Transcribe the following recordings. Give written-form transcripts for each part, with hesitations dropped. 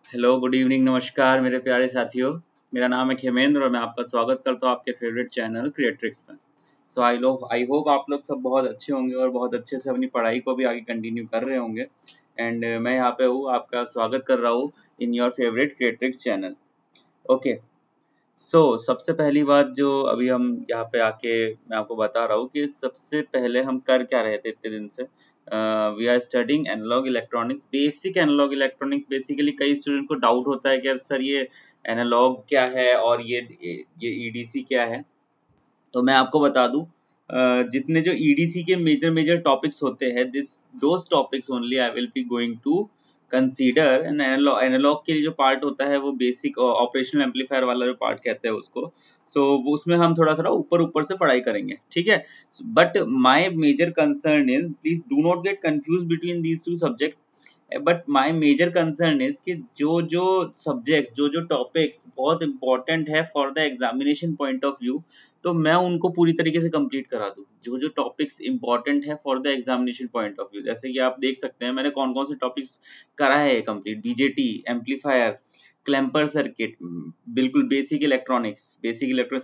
Hello, good evening, नमस्कार मेरे प्यारे साथियों। मेरा नाम है खेमेंद्र और मैं आपका स्वागत करता हूँ आपके फेवरेट चैनल क्रिएट्रिक्स में। सो आई होप आप लोग सब बहुत अच्छे होंगे और बहुत अच्छे से अपनी पढ़ाई को भी आगे कंटिन्यू कर रहे होंगे। एंड मैं यहाँ पे हूँ, आपका स्वागत कर रहा हूँ in your favourite creatrix channel. Okay. सबसे पहली बात जो अभी हम यहाँ पे आके मैं आपको बता रहा हूँ कि सबसे पहले हम कर क्या रहे थे इतने दिन से। We are studying analog electronics, basic analog electronics. Basically कई स्टूडेंट को डाउट होता है कि सर ये एनालॉग क्या है और ये ईडीसी क्या है। तो मैं आपको बता दूं, जितने जो ईडीसी के मेजर मेजर टॉपिक्स होते हैं, this those topics only I will be going to consider. And analog के लिए जो पार्ट होता है वो बेसिक ऑपरेशनल एम्पलीफायर वाला जो पार्ट कहते हैं उसको। वो उसमें हम थोड़ा थोड़ा ऊपर ऊपर से पढ़ाई करेंगे, ठीक है। But my major concern is, please do not get confuse between these two subject. But my major concern is कि जो जो सब्जेक्ट्स, जो जो टॉपिक्स बहुत इंपॉर्टेंट है for the examination point of view, तो मैं उनको पूरी तरीके से कंप्लीट करा दूं। जो जो टॉपिक्स इंपॉर्टेंट है for the examination point of view, जैसे कि आप देख सकते हैं मैंने कौन कौन से टॉपिक्स करा है complete. BJT, amplifier, clamper circuit, बिल्कुल बेसिक इलेक्ट्रॉनिक्स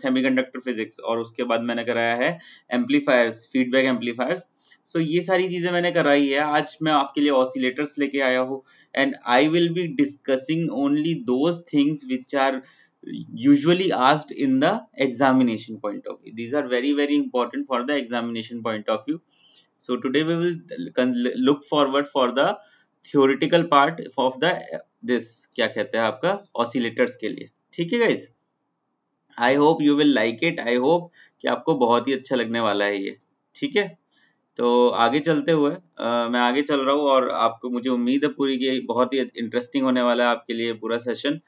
सेमीकंडक्टर फिजिक्स, और उसके बाद मैंने कराया है एम्पलीफायर्स, फीडबैक एम्पलीफायर्स। ये सारी चीजें मैंने कराई है। आज मैं आपके लिए ऑसिलेटर्स लेके आया हूँ। And I will be discussing only those things which are usually asked in the examination point of view. These are very important for the examination point of view. So today we will look forward for the theoretical part of the this क्या कहते हैं आपका oscillators के लिए, ठीक है guys। I hope you will like it. I hope कि आपको बहुत ही अच्छा लगने वाला है ये, ठीक है। तो आगे चलते हुए मैं आगे चल रहा हूँ और आपको, मुझे उम्मीद है पूरी की बहुत ही इंटरेस्टिंग होने वाला है आपके लिए पूरा सेशन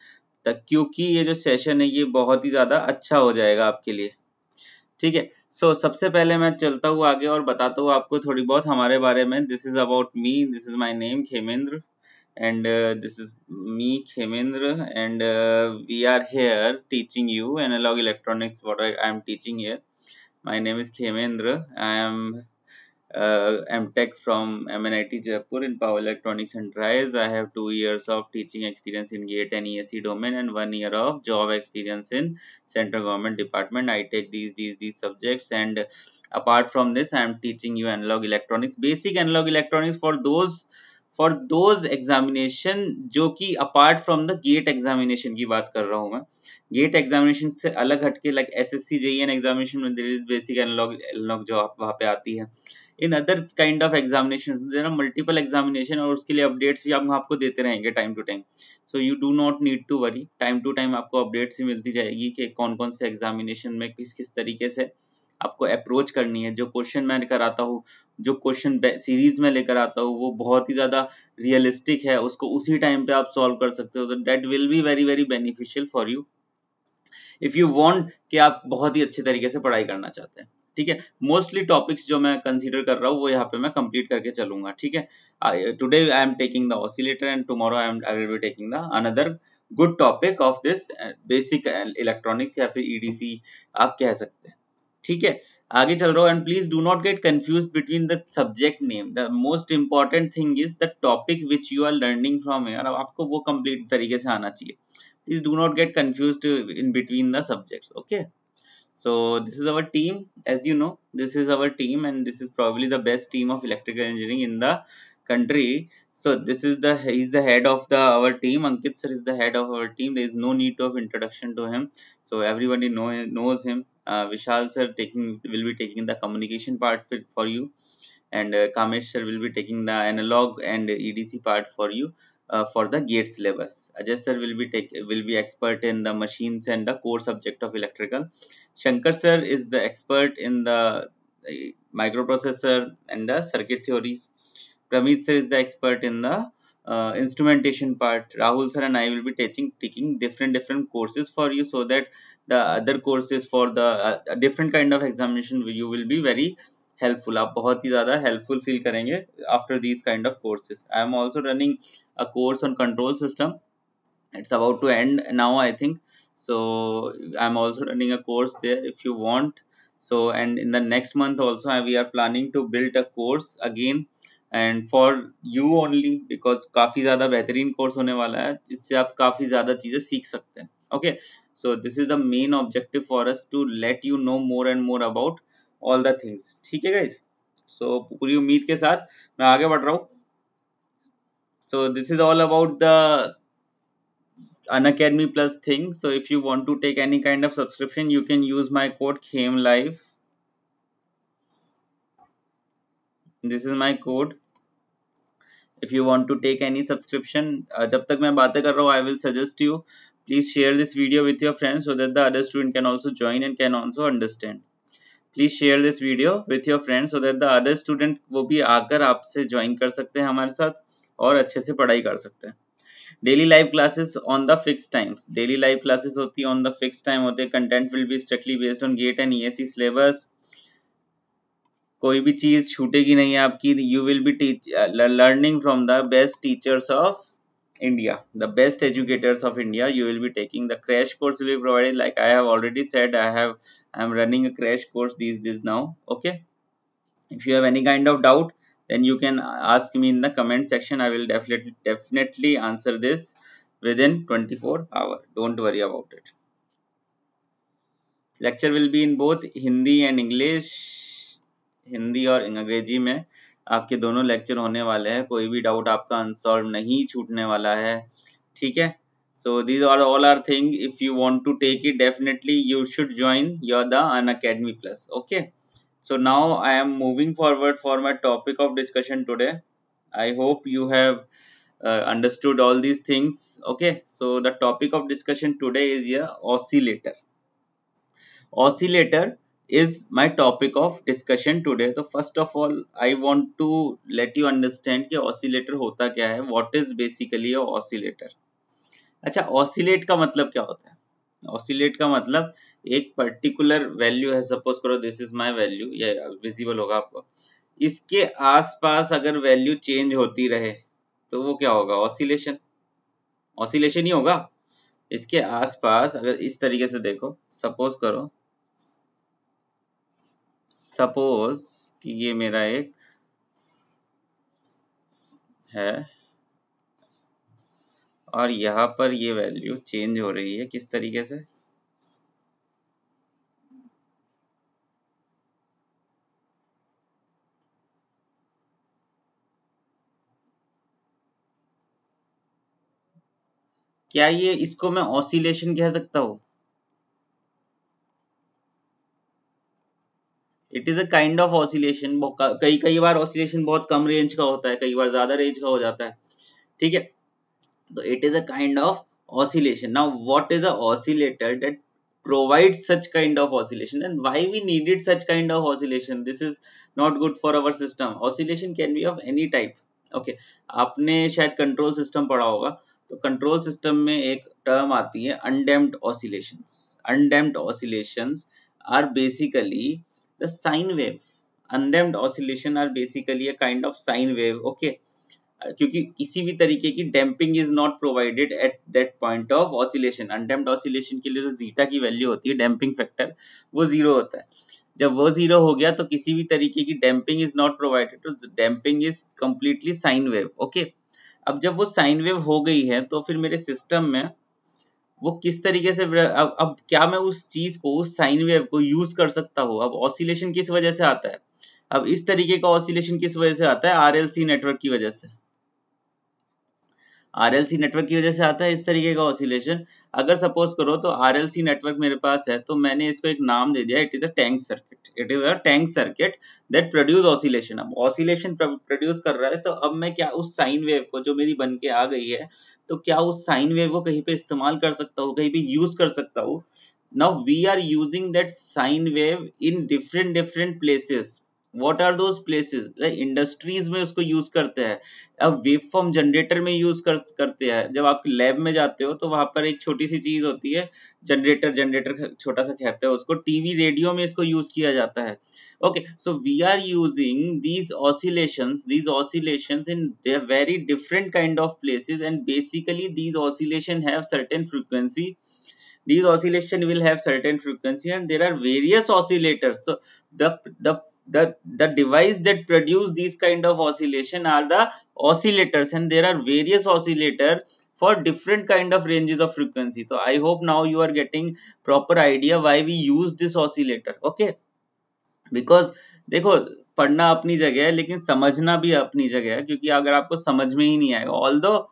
तक, क्योंकि ये जो सेशन है ये बहुत ही ज्यादा अच्छा हो जाएगा आपके लिए, ठीक है। सबसे पहले मैं चलता हूँ आगे और बताता हूँ आपको थोड़ी बहुत हमारे बारे में। This is about me, this is my name Khemendra, and this is me Khemendra, and we are here teaching you analog electronics. What I am teaching here, my name is Khemendra. I am MTech from MNIT Jaipur in Power Electronics and Drives. I have 2 years of teaching experience in GATE and ESE domain and 1 year of job experience in central government department. I take these subjects, and apart from this I am teaching you analog electronics, basic analog electronics for those examination जो कि apart from the GATE examination की बात कर रहा हूँ मैं। Gate examination से अलग हटके, लाइक एसएससी जेईएन एग्जामिनेशन में देयर इज बेसिक एनालॉग जो आप वहाँ पे आती है। In other kind of examination there are multiple examination, और उसके लिए अपडेट्स भी हम आपको देते रहेंगे time to time. So you do not need to worry, time to time आपको अपडेट्स भी मिलती जाएगी कि कौन कौन से एग्जामिनेशन में किस किस तरीके से आपको अप्रोच करनी है। जो क्वेश्चन मैं कराता हूँ, जो क्वेश्चन सीरीज में लेकर आता हूँ, वो बहुत ही ज्यादा रियलिस्टिक है, उसको उसी टाइम पे आप सॉल्व कर सकते हो। तो that will be very beneficial for you if you want कि आप बहुत ही अच्छे तरीके से पढ़ाई करना चाहते हैं, ठीक है। मोस्टली टॉपिक्स जो मैं कंसीडर कर रहा हूँ वो यहाँ पे मैं कंप्लीट करके चलूंगा, ठीक है। Today I am taking the oscillator and tomorrow I will be taking the another good topic of this basic electronics, या फिर ईडीसी आप कह सकते हैं, ठीक है। आगे चल रहा हूँ। And please do not get confuse between the subject name. The most important thing is the topic which you are learning from here. आपको वो कंप्लीट तरीके से आना चाहिए। Please do not get confused in between the subjects, okay। So this is our team. As you know, this is our team, and this is probably the best team of electrical engineering in the country. So this is he's the head of our team. Ankit sir is the head of our team. There is no need of introduction to him, so everybody knows him. Vishal sir will be taking the communication part for you, and Kamesh sir will be taking the analog and EDC part for you for the GATE syllabus. Ajay sir will be expert in the machines and the core subject of electrical. Shankar sir is the expert in the microprocessor and the circuit theories. Pramit sir is the expert in the instrumentation part. Rahul sir and I will be taking different courses for you, so that the other courses for the different kind of examination you will be very helpful, आप बहुत ही ज्यादा helpful feel करेंगे after these kind of courses. I am also running a course on control system, it's about to end now I think. So I'm also running a course there if you want. And in the next month also we are planning to build a course again, and for you only, because काफी ज्यादा बेहतरीन course होने वाला है जिससे आप काफी ज्यादा चीजें सीख सकते हैं। Okay, so this is the main objective for us to let you know more and more about all the things. ठीक है गाइस, सो पूरी उम्मीद के साथ मैं आगे बढ़ रहा हूँ। सो this is all about the Unacademy Plus thing. So if you want to take any kind of subscription, you can use my code KHEMLIVE. This is my code. If you want to take any subscription, जब तक मैं बातें कर रहा हूँ, I will suggest you please share this video with your friends so that the other student can also join and can also understand. Please share this video with your friends so that the other student वो भी आकर आपसे join कर सकते हैं हमारे साथ और अच्छे से पढ़ाई कर सकते हैं। Daily live classes on the fix times, daily live classes होती है ऑन द फिक्स टाइम होते हैं। Content will be strictly based on GATE and ESC syllabus. कोई भी चीज छूटेगी नहीं आपकी। You will be learning from the best teachers of India, the best educators of India. You will be taking the crash course will be provided, like I have already said. I am running a crash course these days now. Okay, if you have any kind of doubt, then you can ask me in the comment section. I will definitely answer this within 24 hours. Don't worry about it. Lecture will be in both Hindi and English. Hindi और अंग्रेजी में आपके दोनों lecture होने वाले हैं। कोई भी डाउट आपका अनसॉल्व नहीं छूटने वाला है। ठीक है, so these are all are thing. If you want to take it, definitely you should join your the Unacademy plus. Okay, so now I am moving forward for my topic of discussion today. I hope you have understood all these things. Okay, so the topic of discussion today is a oscillator. Oscillator is my topic of discussion today. So first of all I want to let you understand कि oscillator होता क्या है, what is basically a oscillator. अच्छा, oscillate का मतलब क्या होता है? ऑसिलेट का मतलब एक पर्टिकुलर वैल्यू है, सपोज करो दिस इज माय वैल्यू, ये विजिबल होगा आपको। इसके आसपास अगर वैल्यू चेंज होती रहे तो वो क्या होगा? ऑसिलेशन, ऑसिलेशन ही होगा। इसके आसपास अगर इस तरीके से देखो, सपोज करो, सपोज कि ये मेरा एक है और यहाँ पर ये वैल्यू चेंज हो रही है, किस तरीके से? क्या ये इसको मैं ऑसिलेशन कह सकता हूँ? It is a kind of oscillation. कई बार ऑसिलेशन बहुत कम रेंज का होता है, कई बार ज्यादा रेंज का हो जाता है। ठीक है, तो it is a kind of oscillation. Now what is a oscillator that provides such kind of oscillation, and why we needed such kind of oscillation? This is not good for our system. Oscillation can be of any type. Okay, आपने शायद control system पढ़ा होगा, तो control system में एक term आती है undamped oscillations. Undamped oscillations are basically the sine wave. Undamped oscillation are basically a kind of sine wave. Okay, क्योंकि किसी भी तरीके की damping is not provided at that point of oscillation. Undamped oscillation के लिए जो जीटा की value होती है, डैम्पिंग फैक्टर, वो जीरो होता है। जब वो जीरो हो गया तो किसी भी तरीके की डैम्पिंग इज नॉट प्रोवाइडेड, तो damping is completely sine wave. Okay, अब जब वो साइन वेव हो गई है तो फिर मेरे सिस्टम में वो किस तरीके से अब क्या मैं उस चीज को, उस साइन वेव को यूज कर सकता हूँ? अब ऑसिलेशन किस वजह से आता है? अब इस तरीके का ऑसिलेशन किस वजह से आता है? आरएलसी नेटवर्क की वजह से। आरएलसी नेटवर्क की वजह से आता है इस तरीके का ऑसिलेशन। अगर सपोज करो तो आरएलसी नेटवर्क मेरे पास है, तो मैंने इसको एक नाम दे दिया, it is a tank circuit. It is a tank circuit that produce oscillation. अब ऑसिलेशन प्रोड्यूस कर रहा है, तो अब मैं क्या उस साइन वेव को, जो मेरी बन के आ गई है, तो क्या उस साइन वेव को कहीं पे इस्तेमाल कर सकता हूँ, कहीं पे यूज कर सकता हूँ? Now we are using that sine wave in different places. What are those places? Like industries में उसको यूज करते हैं, अब वेव फॉर्म जनरेटर में यूज करते हैं। जब आप लैब में जाते हो तो वहां पर एक छोटी सी चीज होती है, जनरेटर छोटा सा कहते हैं उसको, टीवी रेडियो में इसको यूज किया जाता है। okay, so we are using these oscillations in a very different kind of places, and basically these oscillation have certain frequency. These oscillation will have certain frequency, and there are various oscillators. So the the device that produce these kind of oscillation are the oscillators, and there are various oscillator for different kind of ranges of frequency. So I hope now you are getting proper idea why we use this oscillator. Okay, because देखो, पढ़ना अपनी जगह है लेकिन समझना भी अपनी जगह है, क्योंकि अगर आपको समझ में ही नहीं आएगा, although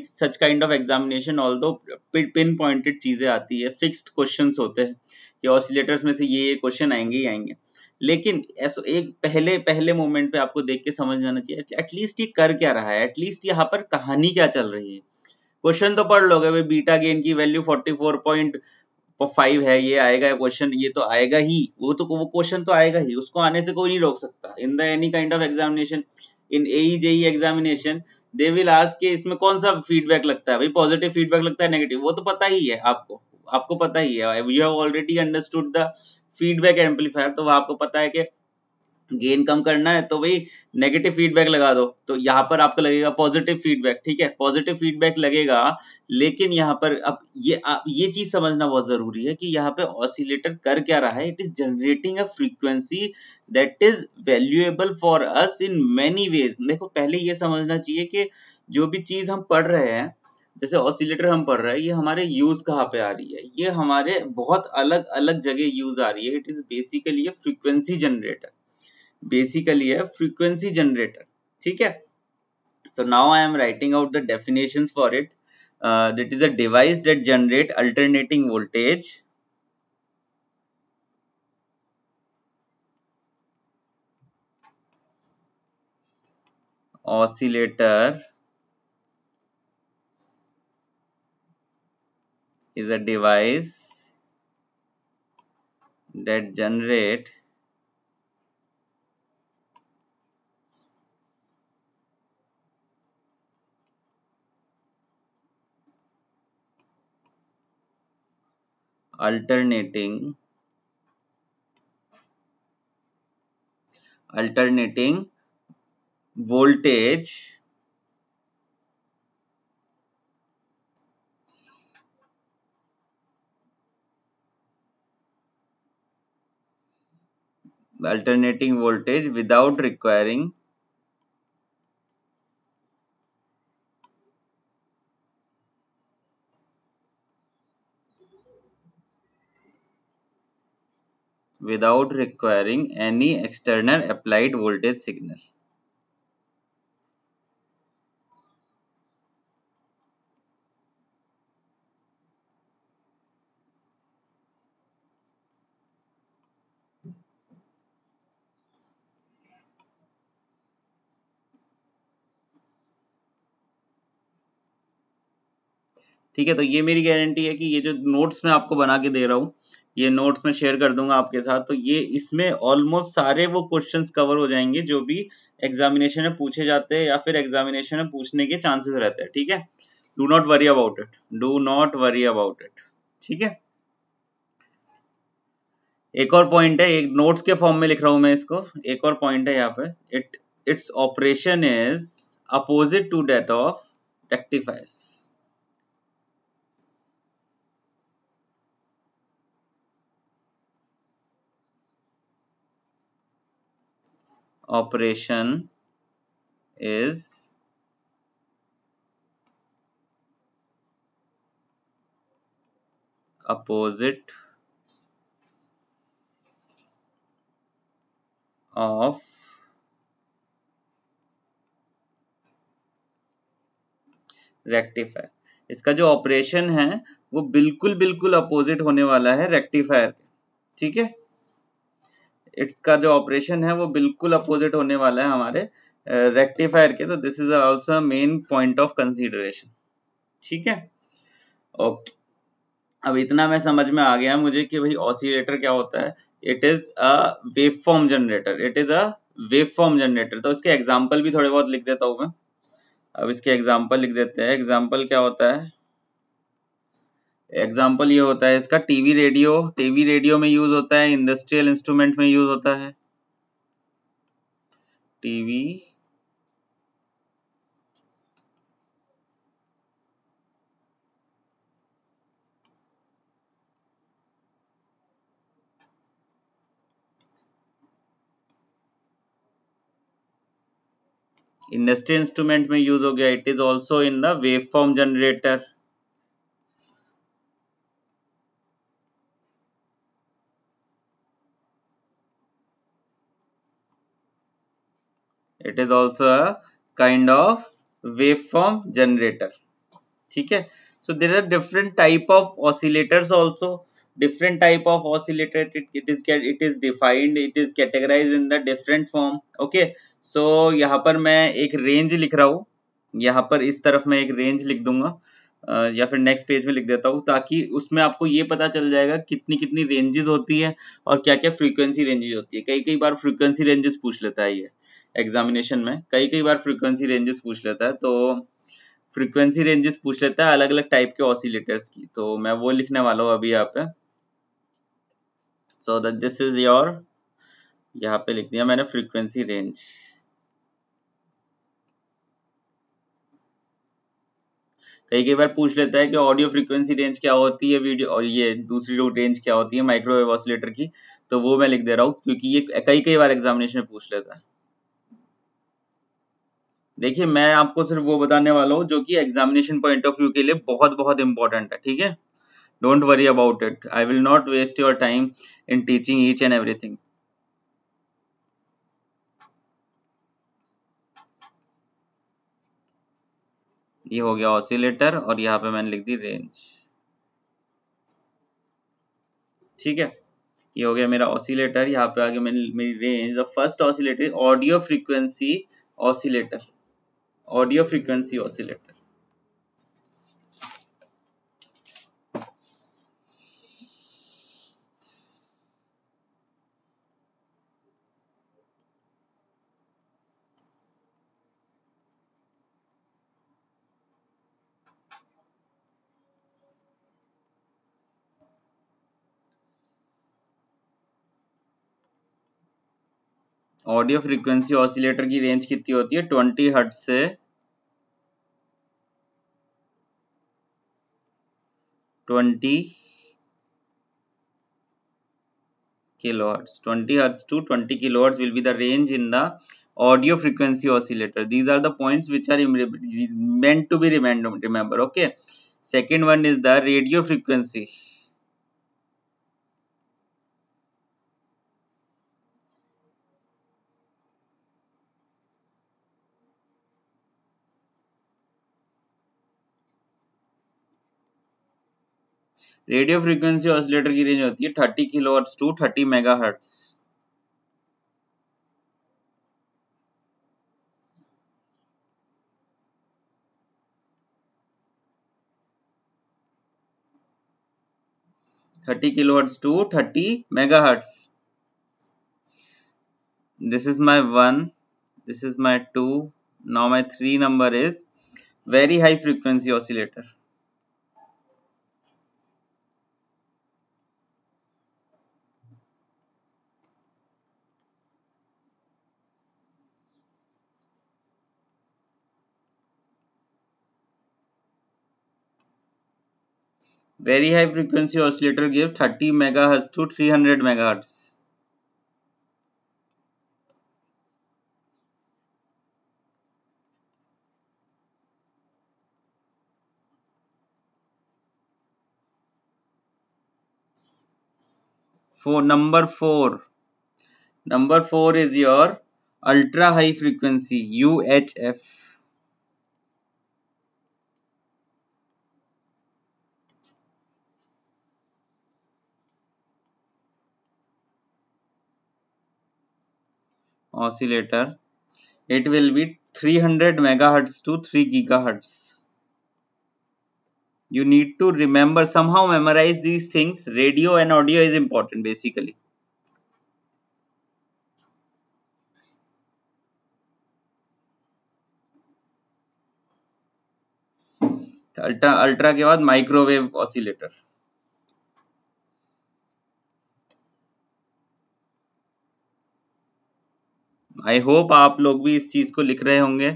such kind of examination, although pin pointed चीजें आती है, फिक्स्ड क्वेश्चंस होते हैं कि ऑसिलेटर्स में से ये क्वेश्चन आएंगे ही आएंगे, लेकिन ऐसा एक पहले पहले मोमेंट पे आपको देख के समझ जाना चाहिए एटलीस्ट ये कर क्या रहा है, एटलीस्ट यहाँ पर कहानी क्या चल रही है। क्वेश्चन तो पढ़ लोगे भाई, बीटा गेन की वैल्यू 44.5 है, ये आएगा क्वेश्चन, ये तो आएगा ही, वो क्वेश्चन तो आएगा ही, उसको आने से कोई नहीं रोक सकता। In the any kind of examination, in AE JE examination, they will ask के इसमें कौन सा फीडबैक लगता है भाई, पॉजिटिव फीडबैक लगता है नेगेटिव, वो तो पता ही है आपको, आपको पता ही है, you have already understood the feedback amplifier, तो आपको पता है कि गेन कम करना है तो भाई नेगेटिव फीडबैक लगा दो, तो यहाँ पर आपको लगेगा पॉजिटिव फीडबैक, ठीक है, पॉजिटिव फीडबैक लगेगा। लेकिन यहाँ पर अब ये चीज समझना बहुत जरूरी है कि यहाँ पे ऑसिलेटर कर क्या रहा है, it is generating a frequency that is valuable for us in many ways. देखो, पहले ये समझना चाहिए कि जो भी चीज हम पढ़ रहे हैं, जैसे ऑसिलेटर हम पढ़ रहे हैं, ये हमारे यूज कहाँ पे आ रही है, ये हमारे बहुत अलग अलग जगह यूज आ रही है। It is basically a frequency generator, basically है फ्रीक्वेंसी जनरेटर, ठीक है। so now I am writing out the definitions for it. That is a device that generate alternating voltage, oscillator is a device that generate alternating voltage without requiring any external applied voltage signal. ठीक है, तो ये मेरी guarantee है कि ये जो notes मैं आपको बना के दे रहा हूँ, ये नोट्स में शेयर कर दूंगा आपके साथ, तो ये इसमें ऑलमोस्ट सारे वो क्वेश्चंस कवर हो जाएंगे जो भी एग्जामिनेशन में पूछे जाते हैं या फिर एग्जामिनेशन में पूछने के चांसेस रहते हैं, ठीक है। Do not worry about it, do not worry about it, ठीक है। एक और पॉइंट है, एक नोट्स के फॉर्म में लिख रहा हूं मैं इसको, एक और पॉइंट है यहाँ पे, it's operation is opposite to that of rectifiers. operation is opposite of rectifier. इसका जो ऑपरेशन है वो बिल्कुल बिल्कुल अपोजिट होने वाला है रेक्टिफायर के, ठीक है। इसका जो ऑपरेशन है वो बिल्कुल अपोजिट होने वाला है हमारे रेक्टिफायर के, तो this is also main point of consideration, ठीक है। ओके, अब इतना मैं समझ में आ गया मुझे कि भाई ऑसिलेटर क्या होता है। It is a waveform generator, it is a waveform generator. तो इसके एग्जांपल भी थोड़े बहुत लिख देता हूं मैं। अब इसके एग्जांपल लिख देते हैं। एग्जांपल क्या होता है, एग्जांपल ये होता है इसका टीवी रेडियो, टीवी रेडियो में यूज होता है, इंडस्ट्रियल इंस्ट्रूमेंट में यूज होता है, टीवी इंडस्ट्री इंस्ट्रूमेंट में यूज हो गया, it is also in the wave form generator. It is also a kind of wave form generator. ठीक है, so there are different type of oscillators also, different type of oscillator, it is defined, it is categorized in the different form। okay, so यहाँ पर मैं एक range लिख रहा हूँ, यहाँ पर इस तरफ मैं एक रेंज लिख दूंगा, या फिर नेक्स्ट पेज में लिख देता हूँ, ताकि उसमें आपको ये पता चल जाएगा कितनी कितनी रेंजेस होती है और क्या क्या फ्रीक्वेंसी रेंजेस होती है। कई कई बार फ्रीक्वेंसी रेंजेस पूछ लेता है ये एग्जामिनेशन में, कई कई बार फ्रीक्वेंसी रेंजेस पूछ लेता है, तो फ्रीक्वेंसी रेंजेस पूछ लेता है अलग अलग टाइप के ऑसिलेटर्स की, तो मैं वो लिखने वाला हूँ अभी यहाँ पे। So that this is your, यहाँ पे लिख दिया मैंने फ्रीक्वेंसी रेंज। कई कई बार पूछ लेता है कि ऑडियो फ्रीक्वेंसी रेंज क्या होती है, वीडियो और ये दूसरी रेंज क्या होती है माइक्रोवेव ऑसिलेटर की, तो वो मैं लिख दे रहा हूँ क्योंकि ये कई कई बार एग्जामिनेशन में पूछ लेता है। देखिए मैं आपको सिर्फ वो बताने वाला हूँ जो कि एग्जामिनेशन पॉइंट ऑफ व्यू के लिए बहुत बहुत इंपॉर्टेंट है। ठीक है, don't worry about it, I will not waste your time in teaching each and everything. ये हो गया ऑसिलेटर और यहाँ पे मैंने लिख दी रेंज। ठीक है, ये हो गया मेरा ऑसिलेटर, यहाँ पे आगे मैंने मेरी range. The first oscillator audio frequency oscillator, audio frequency oscillator. Audio frequency oscillator की रेंज कितनी होती है, 20 हर्ट्ज से 20 kilohertz, 20 hertz to 20 kilohertz will be the range in the audio frequency oscillator. These are the points which are meant to be remember. Okay, second one is the radio frequency। Radio frequency oscillator की range होती है 30 kilohertz to 30 megahertz. Thirty kilohertz to 30 megahertz. This is my 1, this is my 2, now my 3 number is very high frequency oscillator। Very high frequency oscillator gives 30 megahertz to 300 megahertz। For number 4 is your ultra high frequency UHF। oscillator, it will be 300 megahertz to 3 gigahertz। You need to remember, somehow memorize these things, radio and audio is important basically। Ultra के बाद microwave oscillator. I hope आप लोग भी इस चीज को लिख रहे होंगे।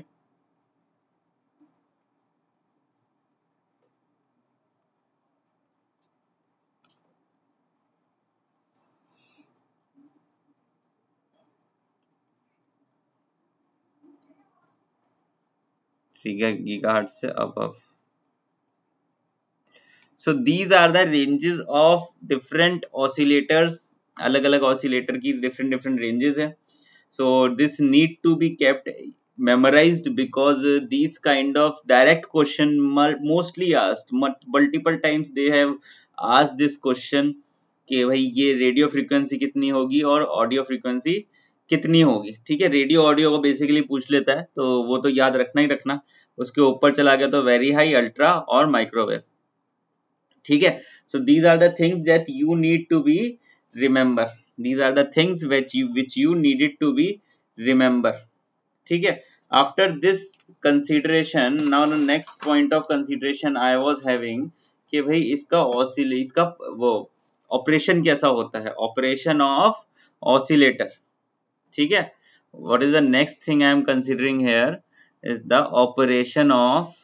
gigahertz से above. So these are the ranges of different oscillators. अलग अलग oscillator की different ranges है. So this need to be kept memorized because these kind of direct question mostly asked multiple times they have asked this question कि भाई ये radio frequency कितनी होगी और ऑडियो फ्रीक्वेंसी कितनी होगी. ठीक है, रेडियो ऑडियो को बेसिकली पूछ लेता है तो वो तो याद रखना ही रखना. उसके ऊपर चला गया तो वेरी हाई, अल्ट्रा और माइक्रोवेव. ठीक है, so these are the things that you need to be remember. These are the things which you needed to be remember. ठीक है, after this consideration, now the next point of consideration I was having कि भाई इसका वो operation कैसा होता है, operation of oscillator. ठीक है, what is the next thing I am considering here is the operation of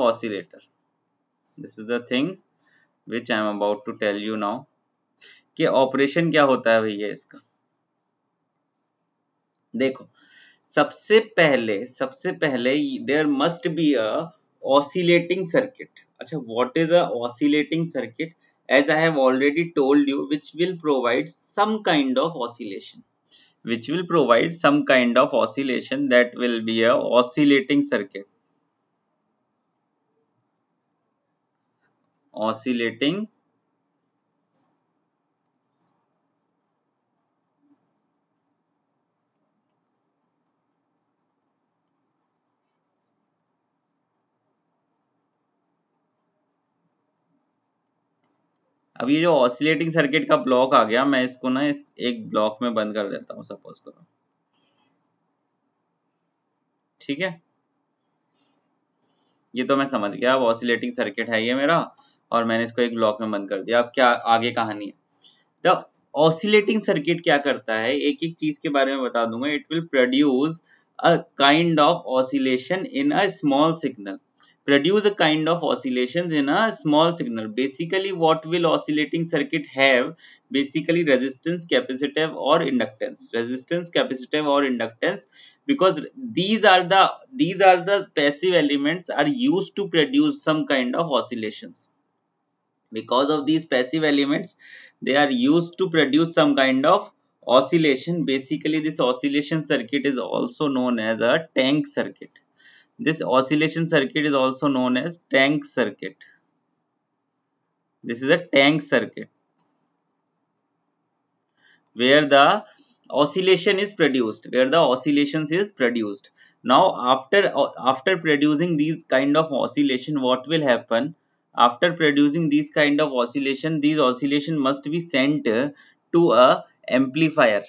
oscillator. This is the thing which I am about to tell you now कि ऑपरेशन क्या होता है भैया इसका. देखो, सबसे पहले there must be a oscillating circuit. अच्छा, what is a oscillating circuit? As I have already told you, which will provide some kind of oscillation, that will be a oscillating circuit. Oscillating अब ये जो oscillating circuit का block आ गया, मैं इसको ना इस एक ब्लॉक में बंद कर देता हूं, सपोज करो. ठीक है, ये तो मैं समझ गया. अब ऑसिलेटिंग सर्किट है ये मेरा और मैंने इसको एक ब्लॉक में बंद कर दिया. अब क्या आगे कहानी है. द ऑसिलेटिंग सर्किट क्या करता है, एक एक चीज के बारे में बता दूंगा. It will produce a kind of oscillation in a small signal. Produce a kind of oscillations in a small signal. Basically what will oscillating circuit have? Basically resistance, capacitive or inductance. Resistance, capacitive or inductance, because these are the passive elements are used to produce some kind of oscillations. Because of these passive elements, they are used to produce some kind of oscillation. Basically this oscillation circuit is also known as a tank circuit. This oscillation circuit is also known as tank circuit. This is a tank circuit where the oscillation is produced, now after producing these kind of oscillation, what will happen? After producing these kind of oscillation, these oscillation must be sent to a amplifier.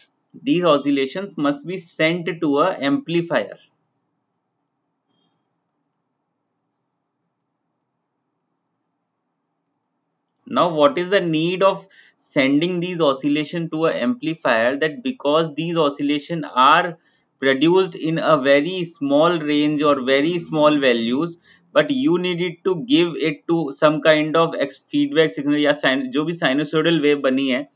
These oscillations must be sent to a amplifier. Now what is the need of sending these oscillation to an amplifier? That because these oscillation are produced in a very small range or very small values, but you needed to give it to some kind of feedback signal या जो भी sinusoidal wave बनी है,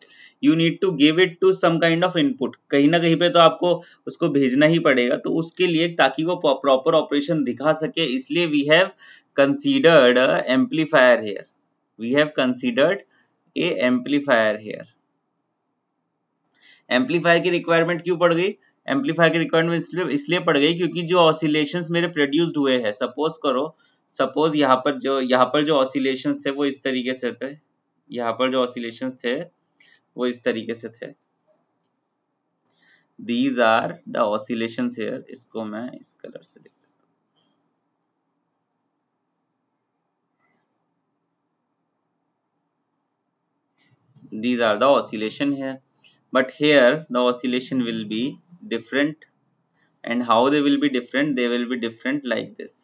you need to give it to some kind of input. कहीं ना कहीं पे तो आपको उसको भेजना ही पड़ेगा. तो उसके लिए ताकि वो proper operation दिखा सके, इसलिए we have considered a amplifier here. We have considered a amplifier here. Amplifier की रिक्वायरमेंट क्यों पड़ गई? एम्पलीफायर की रिक्वायरमेंट इसलिए पड़ गई क्योंकि जो ऑसिलेशंस मेरे प्रोड्यूस्ड हुए हैं, सपोज यहाँ पर जो ऑसिलेशंस थे वो इस तरीके से थे. यहाँ पर जो ऑसिलेशंस थे वो इस तरीके से थे. These are the oscillations here. इसको मैं इस कलर से लिख देता हूँ. These are the oscillation here. But here the oscillation will be different, and how they will be different? They will be different like this.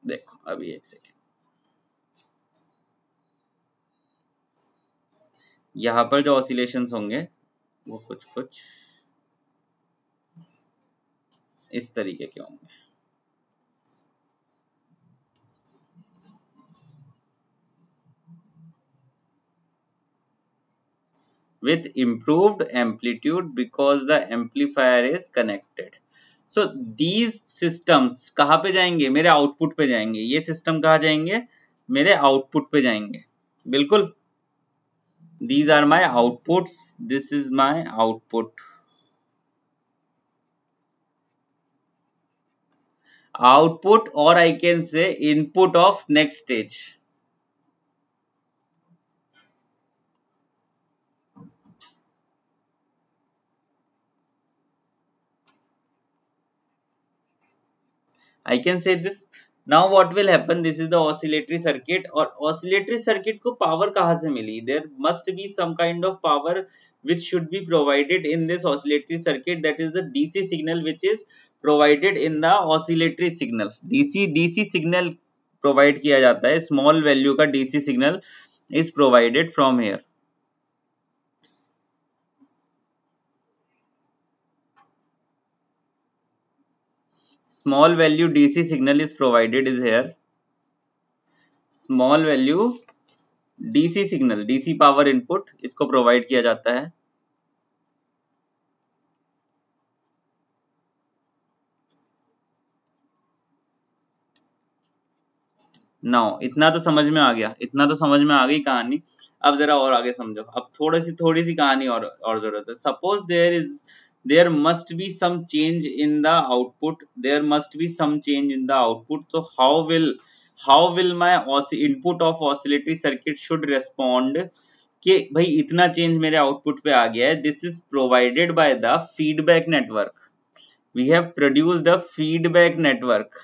देखो अभी एक सेकेंड. यहाँ पर जो ऑसिलेशंस होंगे वो कुछ कुछ इस तरीके के होंगे। with improved amplitude because the amplifier is connected. So these systems कहाँ पे जाएंगे? मेरे आउटपुट पे जाएंगे। ये सिस्टम कहाँ जाएंगे? मेरे आउटपुट पे जाएंगे। बिल्कुल, these are my outputs, this is my output. Output, or I can say input of next stage. I can say this. Now what will happen? This is the oscillatory circuit, और oscillatory circuit को power कहाँ से मिली? There must be some kind of power which should be provided in this oscillatory circuit, that is the DC signal which is provided in the oscillatory signal. DC signal provide किया जाता है, small value का DC signal is provided from here. Small value DC signal is provided is here. Small value DC signal, DC power input इसको provide किया जाता है। Now इतना तो समझ में आ गया, इतना तो समझ में आ गई कहानी। अब जरा और आगे समझो। अब थोड़ी सी कहानी और जरूरत है। Suppose there must be some change in the output, there must be some change in the output. तो how will my input of oscillatory circuit should respond कि भाई इतना चेंज मेरे आउटपुट पे आ गया है। This is provided by the feedback network. We have produced a feedback network.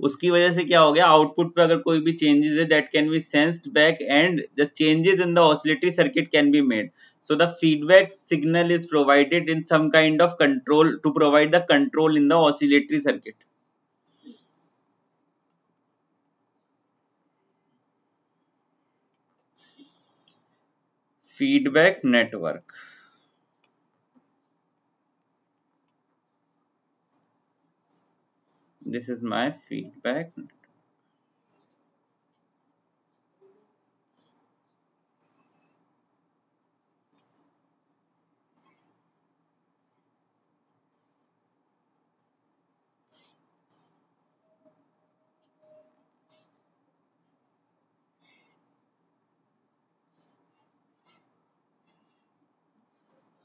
उसकी वजह से क्या हो गया, आउटपुट पे अगर कोई भी चेंजेस है that can be sensed back and the changes in the oscillatory circuit can be made. So the feedback signal is provided in some kind of control to provide the control in the oscillatory circuit. feedback network, this is my feedback.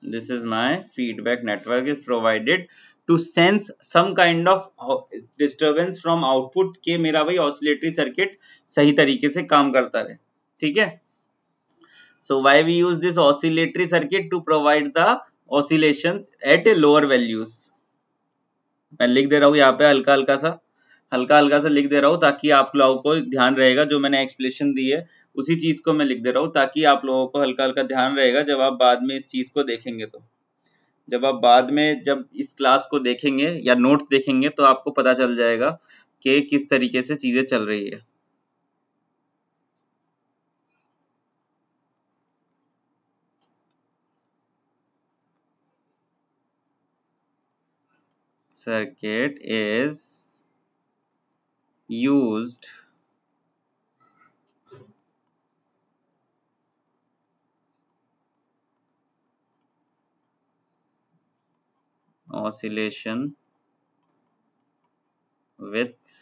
This is my feedback network is provided to sense some kind of disturbance from output के मेरा भाई oscillatory circuit सही तरीके से काम करता रहे। ठीक है। So why we use this oscillatory circuit to provide the oscillations at a lower values। मैं लिख दे रहा हूँ यहाँ पे हल्का हल्का सा लिख दे रहा हूँ ताकि आप लोगों को ध्यान रहेगा। जो मैंने एक्सप्लेनेशन दी है उसी चीज को मैं लिख दे रहा हूँ ताकि आप लोगों को हल्का हल्का ध्यान रहेगा जब आप बाद में इस चीज को देखेंगे। तो जब आप बाद में जब इस क्लास को देखेंगे या नोट्स देखेंगे तो आपको पता चल जाएगा कि किस तरीके से चीजें चल रही है। Circuit is used oscillation with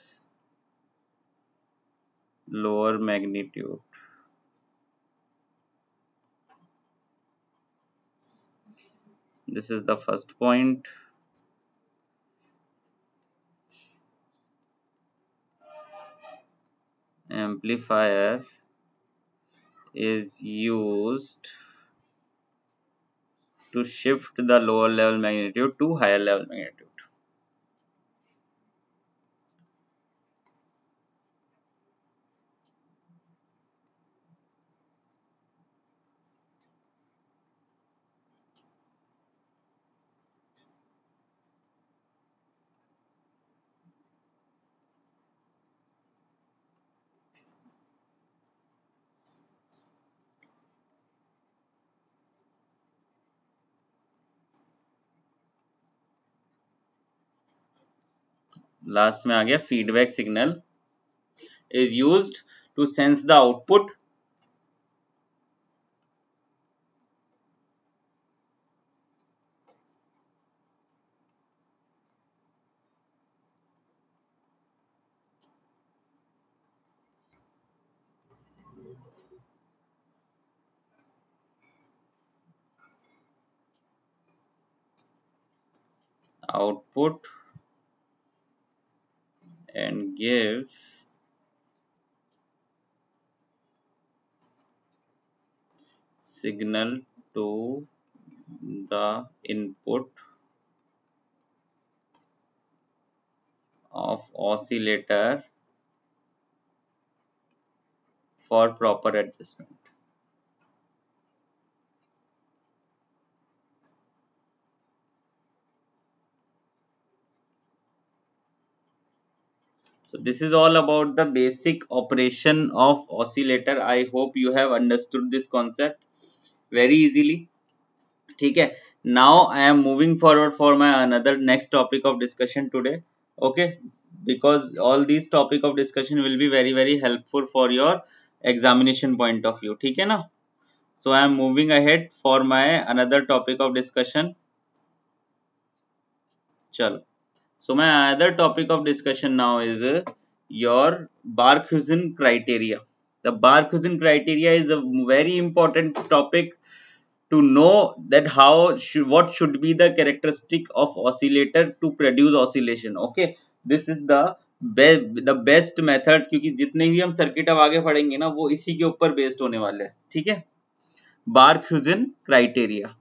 lower magnitude। This is the first point। Amplifier is used to shift the lower level magnitude to higher level magnitude। Last में आ गया feedback signal is used to sense the output output and gives signal to the input of oscillator for proper adjustment. So this is all about the basic operation of oscillator. I hope you have understood this concept very easily. ठीक है. Now I am moving forward for my another next topic of discussion today. Okay, because all these topic of discussion will be very helpful for your examination point of view. ठीक है ना. So I am moving ahead for my another topic of discussion. चलो. So my other topic of discussion now is your Barkhausen criteria. The Barkhausen criteria is a very important topic to know that what should be the characteristic of oscillator to produce oscillation. Okay, this is the best method, क्योंकि जितने भी हम circuit अब आगे पढ़ेंगे ना वो इसी के ऊपर बेस्ड होने वाले हैं. ठीक है. Barkhausen criteria.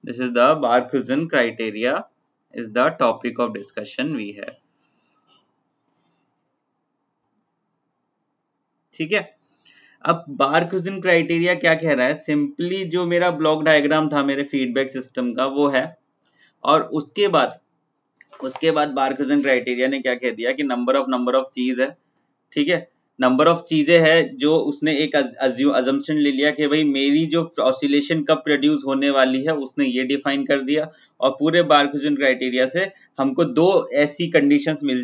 This is the Barkhausen criteria is the topic of discussion we have. ठीक है. अब बारखुजन क्राइटेरिया क्या कह रहा है, सिंपली जो मेरा ब्लॉक डायग्राम था मेरे फीडबैक सिस्टम का वो है, और उसके बाद बारखुजन क्राइटेरिया ने क्या कह दिया कि नंबर ऑफ चीज है. ठीक है. नंबर ऑफ चीजें है जो उसने एक अजम्पशन ले लिया कि भाई मेरी जो ऑसिलेशन कब प्रोड्यूस होने वाली है उसने ये डिफाइन कर दिया, और पूरे बारखुजन क्राइटेरिया से हमको दो ऐसी कंडीशंस मिल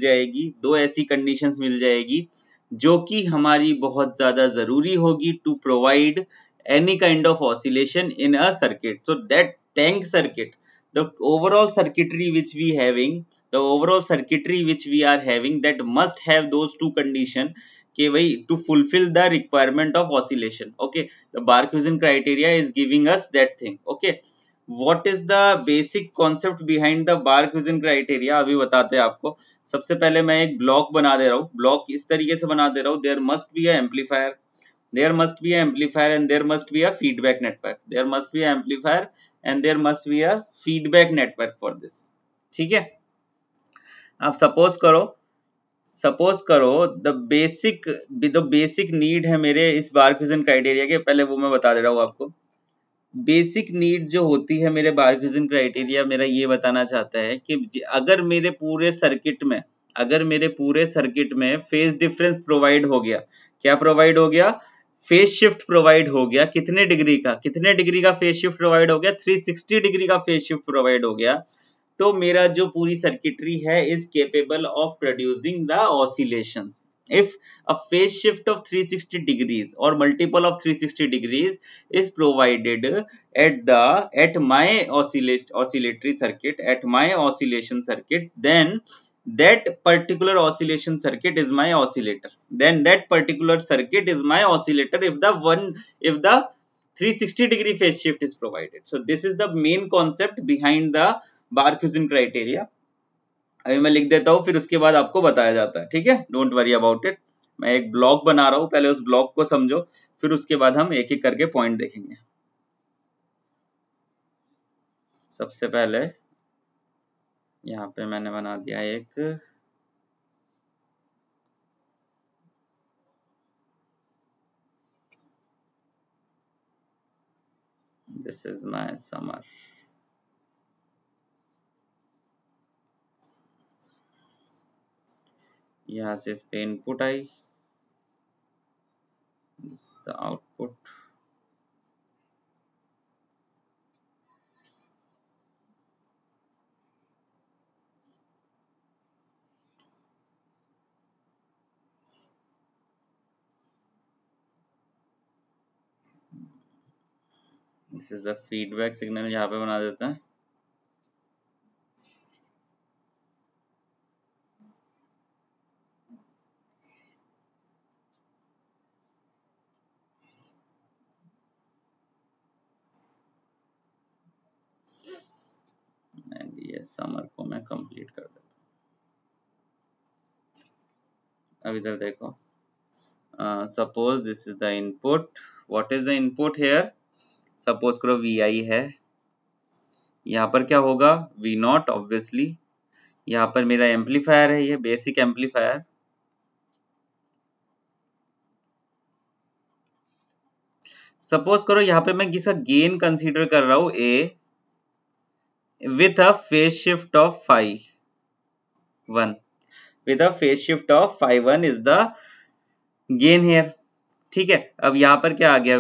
जाएगी जो कि हमारी बहुत ज्यादा जरूरी होगी to provide any kind of oscillation in a circuit. So that tank circuit, the overall circuitry which we are having, that must have those two condition कि भाई to fulfill the requirement of oscillation. Okay, the Barkhausen criteria is giving us that thing. Okay, what is the basic concept behind the Barkhausen criteria अभी बताते हैं आपको. सबसे पहले मैं एक ब्लॉक बना दे रहा हूँ. ब्लॉक इस तरीके से बना दे रहा हूँ. There must be an amplifier and there must be a feedback network. There must be an amplifier and there must be a feedback network for this. ठीक है. आप सपोज करो द बेसिक नीड है मेरे इस बारखुजन क्राइटेरिया के, पहले वो मैं बता दे रहा हूँ आपको. बेसिक नीड जो होती है मेरे बारखुजन क्राइटेरिया मेरा ये बताना चाहता है कि अगर मेरे पूरे सर्किट में फेज डिफरेंस प्रोवाइड हो गया. क्या प्रोवाइड हो गया? फेज शिफ्ट प्रोवाइड हो गया. कितने डिग्री का फेज शिफ्ट प्रोवाइड हो गया? 360 डिग्री का फेज शिफ्ट प्रोवाइड हो गया. तो मेरा जो पूरी सर्किटरी है is capable of producing the oscillations. If a phase shift of 360 degrees or multiple of 360 degrees is provided at my oscillatory circuit, at my oscillation circuit, then that particular oscillation circuit is my oscillator. Then that particular circuit is my oscillator if the 360 degree phase shift is provided. So this is the main concept behind the Barkhausen criteria. अभी मैं लिख देता हूँ, फिर उसके बाद आपको बताया जाता है. ठीक है, डोंट वरी अबाउट इट. मैं एक ब्लॉक बना रहा हूँ, पहले उस ब्लॉक को समझो, फिर उसके बाद हम एक एक करके पॉइंट देखेंगे. सबसे पहले यहाँ पे मैंने बना दिया एक This is my summer. यहाँ से इस पे input I, this is the output. This is the feedback signal, यहाँ पे बना देते हैं. एंड ये समर को मैं कंप्लीट कर देता हूँ. अब इधर देखो, suppose this is the input. What is the input here? Suppose करो Vi है, यहाँ पर क्या होगा? V0 obviously. यहाँ पर मेरा एम्पलीफायर है, ये बेसिक एम्पलीफायर. सपोज करो यहाँ पे मैं किसका गेन कंसीडर कर रहा हूँ A with a phase shift of phi 1. With a phase shift of phi 1 is the gain here. ठीक है, अब यहाँ पर क्या आ गया?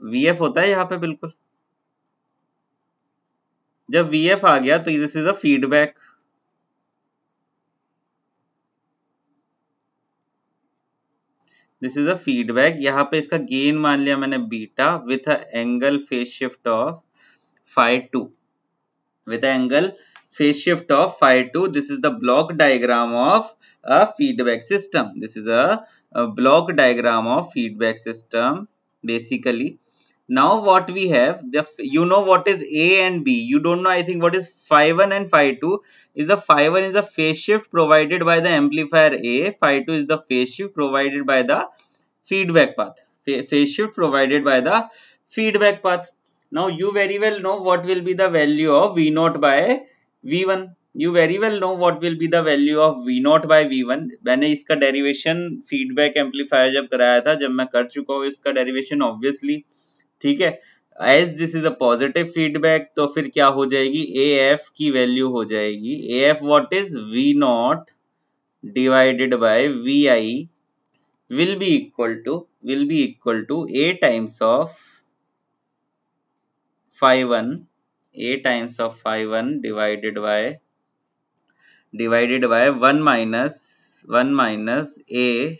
VF होता है यहाँ पे बिल्कुल. जब VF आ गया तो this is a feedback. This is a feedback. यहाँ पे इसका गेन मान लिया मैंने beta with a angle phase shift of phi 2. With an angle phase shift of phi 2. This is the block diagram of a feedback system. This is a block diagram of feedback system basically. Now what we have, you know what is A and B. You don't know, I think, what is phi 1 and phi 2. Is the phi 1 is the phase shift provided by the amplifier A. Phi 2 is the phase shift provided by the feedback path. Phase shift provided by the feedback path. Now you very well know what will be the value of V0 by V1. You very well know what will be the value of V0 by V1. मैंने इसका derivation feedback amplifier जब कराया था, जब मैं कर चुका हूँ इसका डेरिवेशन ऑब्वियसली. ठीक है, as this is a positive feedback, तो फिर क्या हो जाएगी? AF की वैल्यू हो जाएगी AF what is V0 divided by VI will be equal to A times of phi 1, A times of phi 1 divided by 1 minus A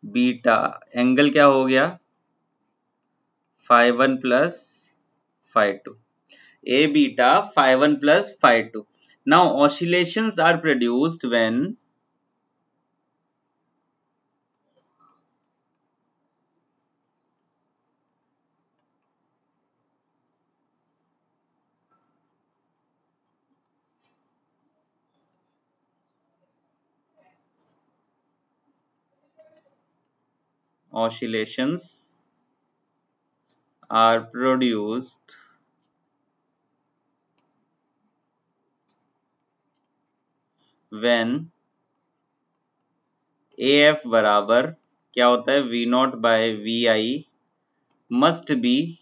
beta. Angle क्या हो गया? phi 1 plus phi 2. A beta phi 1 plus phi 2. Now oscillations are produced when oscillations are produced when AF बराबर क्या होता है? V0 by VI must be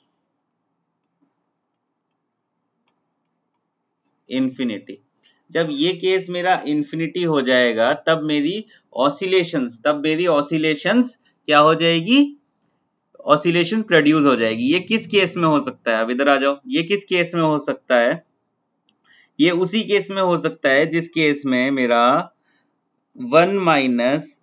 infinity. जब ये case मेरा इंफिनिटी हो जाएगा तब मेरी ऑसिलेशंस क्या हो जाएगी? ऑसिलेशन प्रोड्यूस हो जाएगी. ये किस केस में हो सकता है? अब इधर आ जाओ. ये किस केस में हो सकता है? ये उसी केस में हो सकता है जिस केस में मेरा 1 माइनस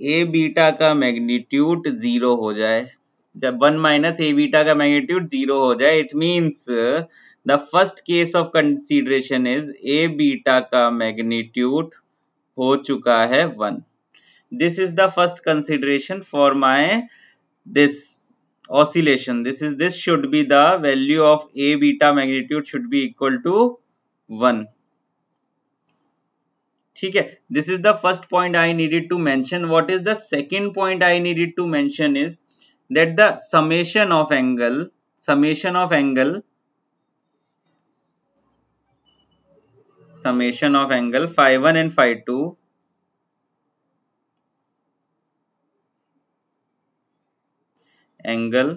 ए बीटा का मैग्नीट्यूड 0 हो जाए. जब 1 माइनस ए बीटा का मैग्नीट्यूड 0 हो जाए, it means the first case of consideration is a beta का मैग्नीट्यूड हो चुका है 1. This is the first consideration for my this oscillation. This should be the value of A beta magnitude should be equal to 1. ठीक है, this is the first point I needed to mention. What is the second point I needed to mention is that the summation of angle phi 1 and phi 2 angle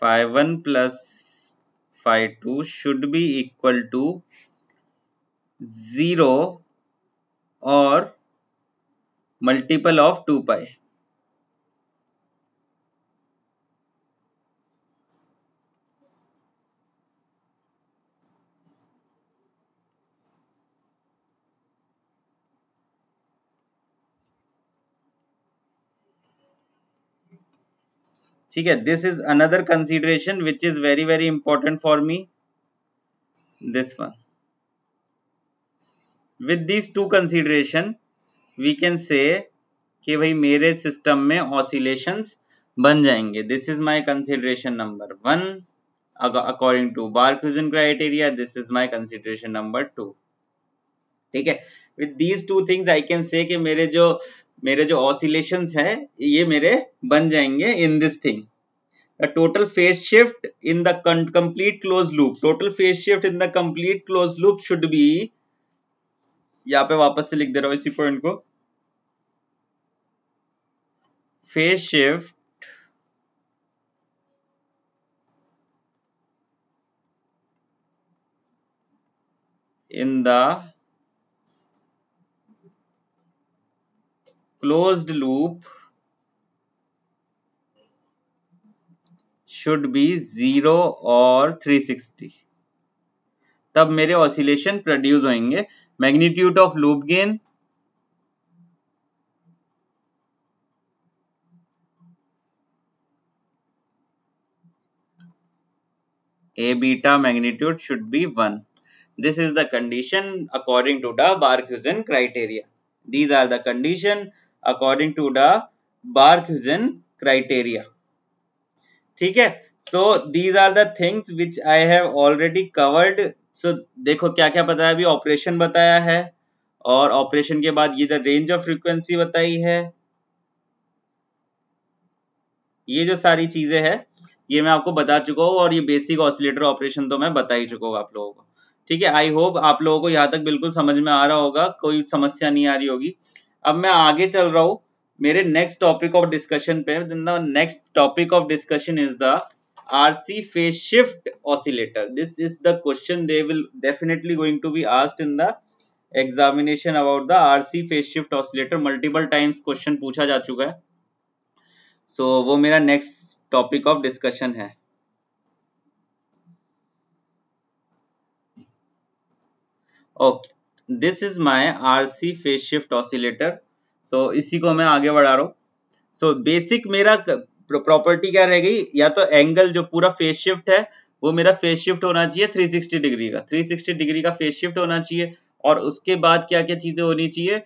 phi1 plus phi2 should be equal to 0 or multiple of 2 pi. ठीक है, this is another consideration which is very important for me, this one. With these two consideration we can say कि भाई मेरे system में oscillations बन जाएंगे. This is my consideration number 1 according to Barkhausen criteria. This is my consideration number 2. ठीक है, with these two things I can say कि मेरे जो ऑसिलेशंस है ये मेरे बन जाएंगे in this thing. A total phase shift in the complete closed loop. Total phase shift in the complete closed loop should be, यहाँ पे वापस से लिख दे रहा हूँ इसी पॉइंट को. Phase shift in the closed loop should be 0 और 360. तब मेरे ऑसिलेशन प्रोड्यूस होंगे. Magnitude of loop gain A beta magnitude should be 1. This is the condition according to the Barkhausen criteria. These are the condition according to the Barkhausen criteria. ठीक है, so these are the things which I have already covered. So देखो क्या क्या बताया अभी. Operation बताया है और ऑपरेशन के बाद ये the range of frequency बताई है. ये जो सारी चीजें हैं ये मैं आपको बता चुका हूँ और ये बेसिक ऑसिलेटर ऑपरेशन तो मैं बता ही चुका हूँ आप लोगों को. ठीक है, आई होप आप लोगों को यहाँ तक बिल्कुल समझ में आ रहा होगा, कोई समस्या नहीं आ रही होगी. अब मैं आगे चल रहा हूँ मेरे नेक्स्ट टॉपिक ऑफ डिस्कशन पे. Next topic of discussion is the RC phase shift oscillator. This is the question they will definitely going to be asked in the examination about the RC phase shift oscillator. Multiple times question पूछा जा चुका है. So वो मेरा next topic of discussion है. Okay, this is my RC phase shift oscillator. So इसी को मैं आगे बढ़ा रहा हूँ. सो बेसिक मेरा प्रॉपर्टी क्या रह गई, या तो एंगल जो पूरा फेज शिफ्ट है वो मेरा फेज शिफ्ट होना चाहिए 360 डिग्री का. 360 डिग्री का फेज शिफ्ट होना चाहिए और उसके बाद क्या क्या चीजें होनी चाहिए.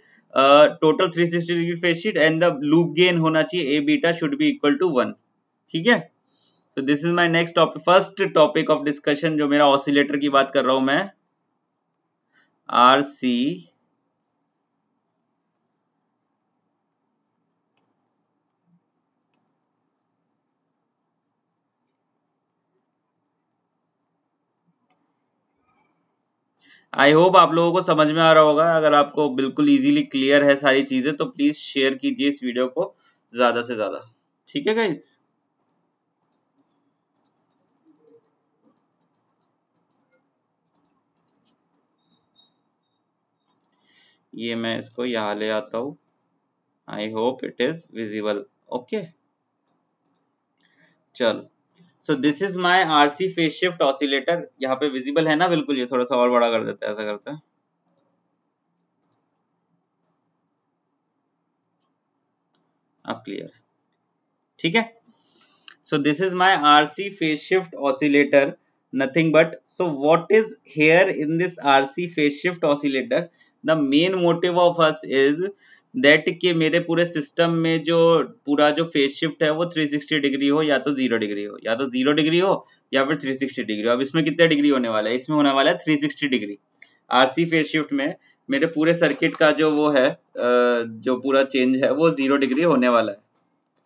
Total 360 degree phase shift and the loop gain होना चाहिए A beta should be equal to 1. ठीक है, so this is my next topic, first topic of discussion जो मेरा ऑसिलेटर की बात कर रहा हूं मैं. RC आई होप आप लोगों को समझ में आ रहा होगा. अगर आपको बिल्कुल इजीली क्लियर है सारी चीजें तो प्लीज शेयर कीजिए इस वीडियो को ज्यादा से ज्यादा. ठीक है गाइस, ये मैं इसको यहाँ ले आता हूँ. I hope it is visible. Okay, चलो. So this is my RC phase shift oscillator. यहाँ पे विजिबल है ना बिल्कुल. ये थोड़ा सा और बड़ा कर देते हैं, ऐसा करते हैं. अब क्लियर है. ठीक है, so this is my RC phase shift oscillator, nothing but. So what is here in this RC phase shift oscillator? The main motive of us is that कि मेरे पूरे सिस्टम में जो पूरा जो फेज शिफ्ट है वो 360 डिग्री हो, या तो 0 डिग्री हो, या तो 0 डिग्री हो या फिर 360 डिग्री हो. अब इसमें कितने डिग्री होने वाला है, इसमें होने वाला है 360 डिग्री. RC फेज शिफ्ट में मेरे पूरे सर्किट का जो वो है जो पूरा चेंज है वो 0 डिग्री होने वाला है.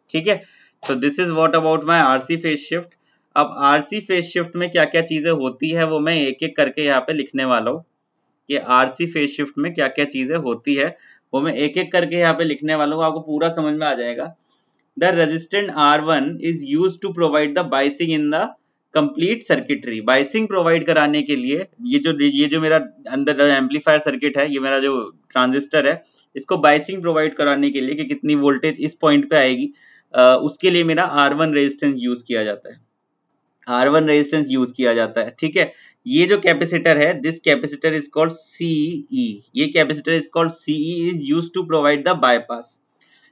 ठीक है, so this is what about my RC phase shift. अब RC phase shift में क्या क्या चीजें होती है वो मैं एक एक करके यहाँ पे लिखने वाला हूँ कि RC phase shift में क्या क्या चीजें होती है वो मैं एक एक करके यहाँ पे लिखने वाला हूँ, आपको पूरा समझ में आ जाएगा। The resistant R1 is use to provide the biasing in the complete circuitry. Biasing provide कराने के लिए ये जो मेरा अंदर एम्पलीफायर सर्किट है, ये मेरा जो ट्रांजिस्टर है, इसको बाइसिंग प्रोवाइड कराने के लिए कि कितनी वोल्टेज इस पॉइंट पे आएगी, उसके लिए मेरा R1 रेजिस्टेंस यूज किया जाता है। R1 रेजिस्टेंस यूज किया जाता है, ठीक है। ये जो कैपेसिटर है, this capacitor is called CE। ये capacitor is called CE, is use to provide the bypass,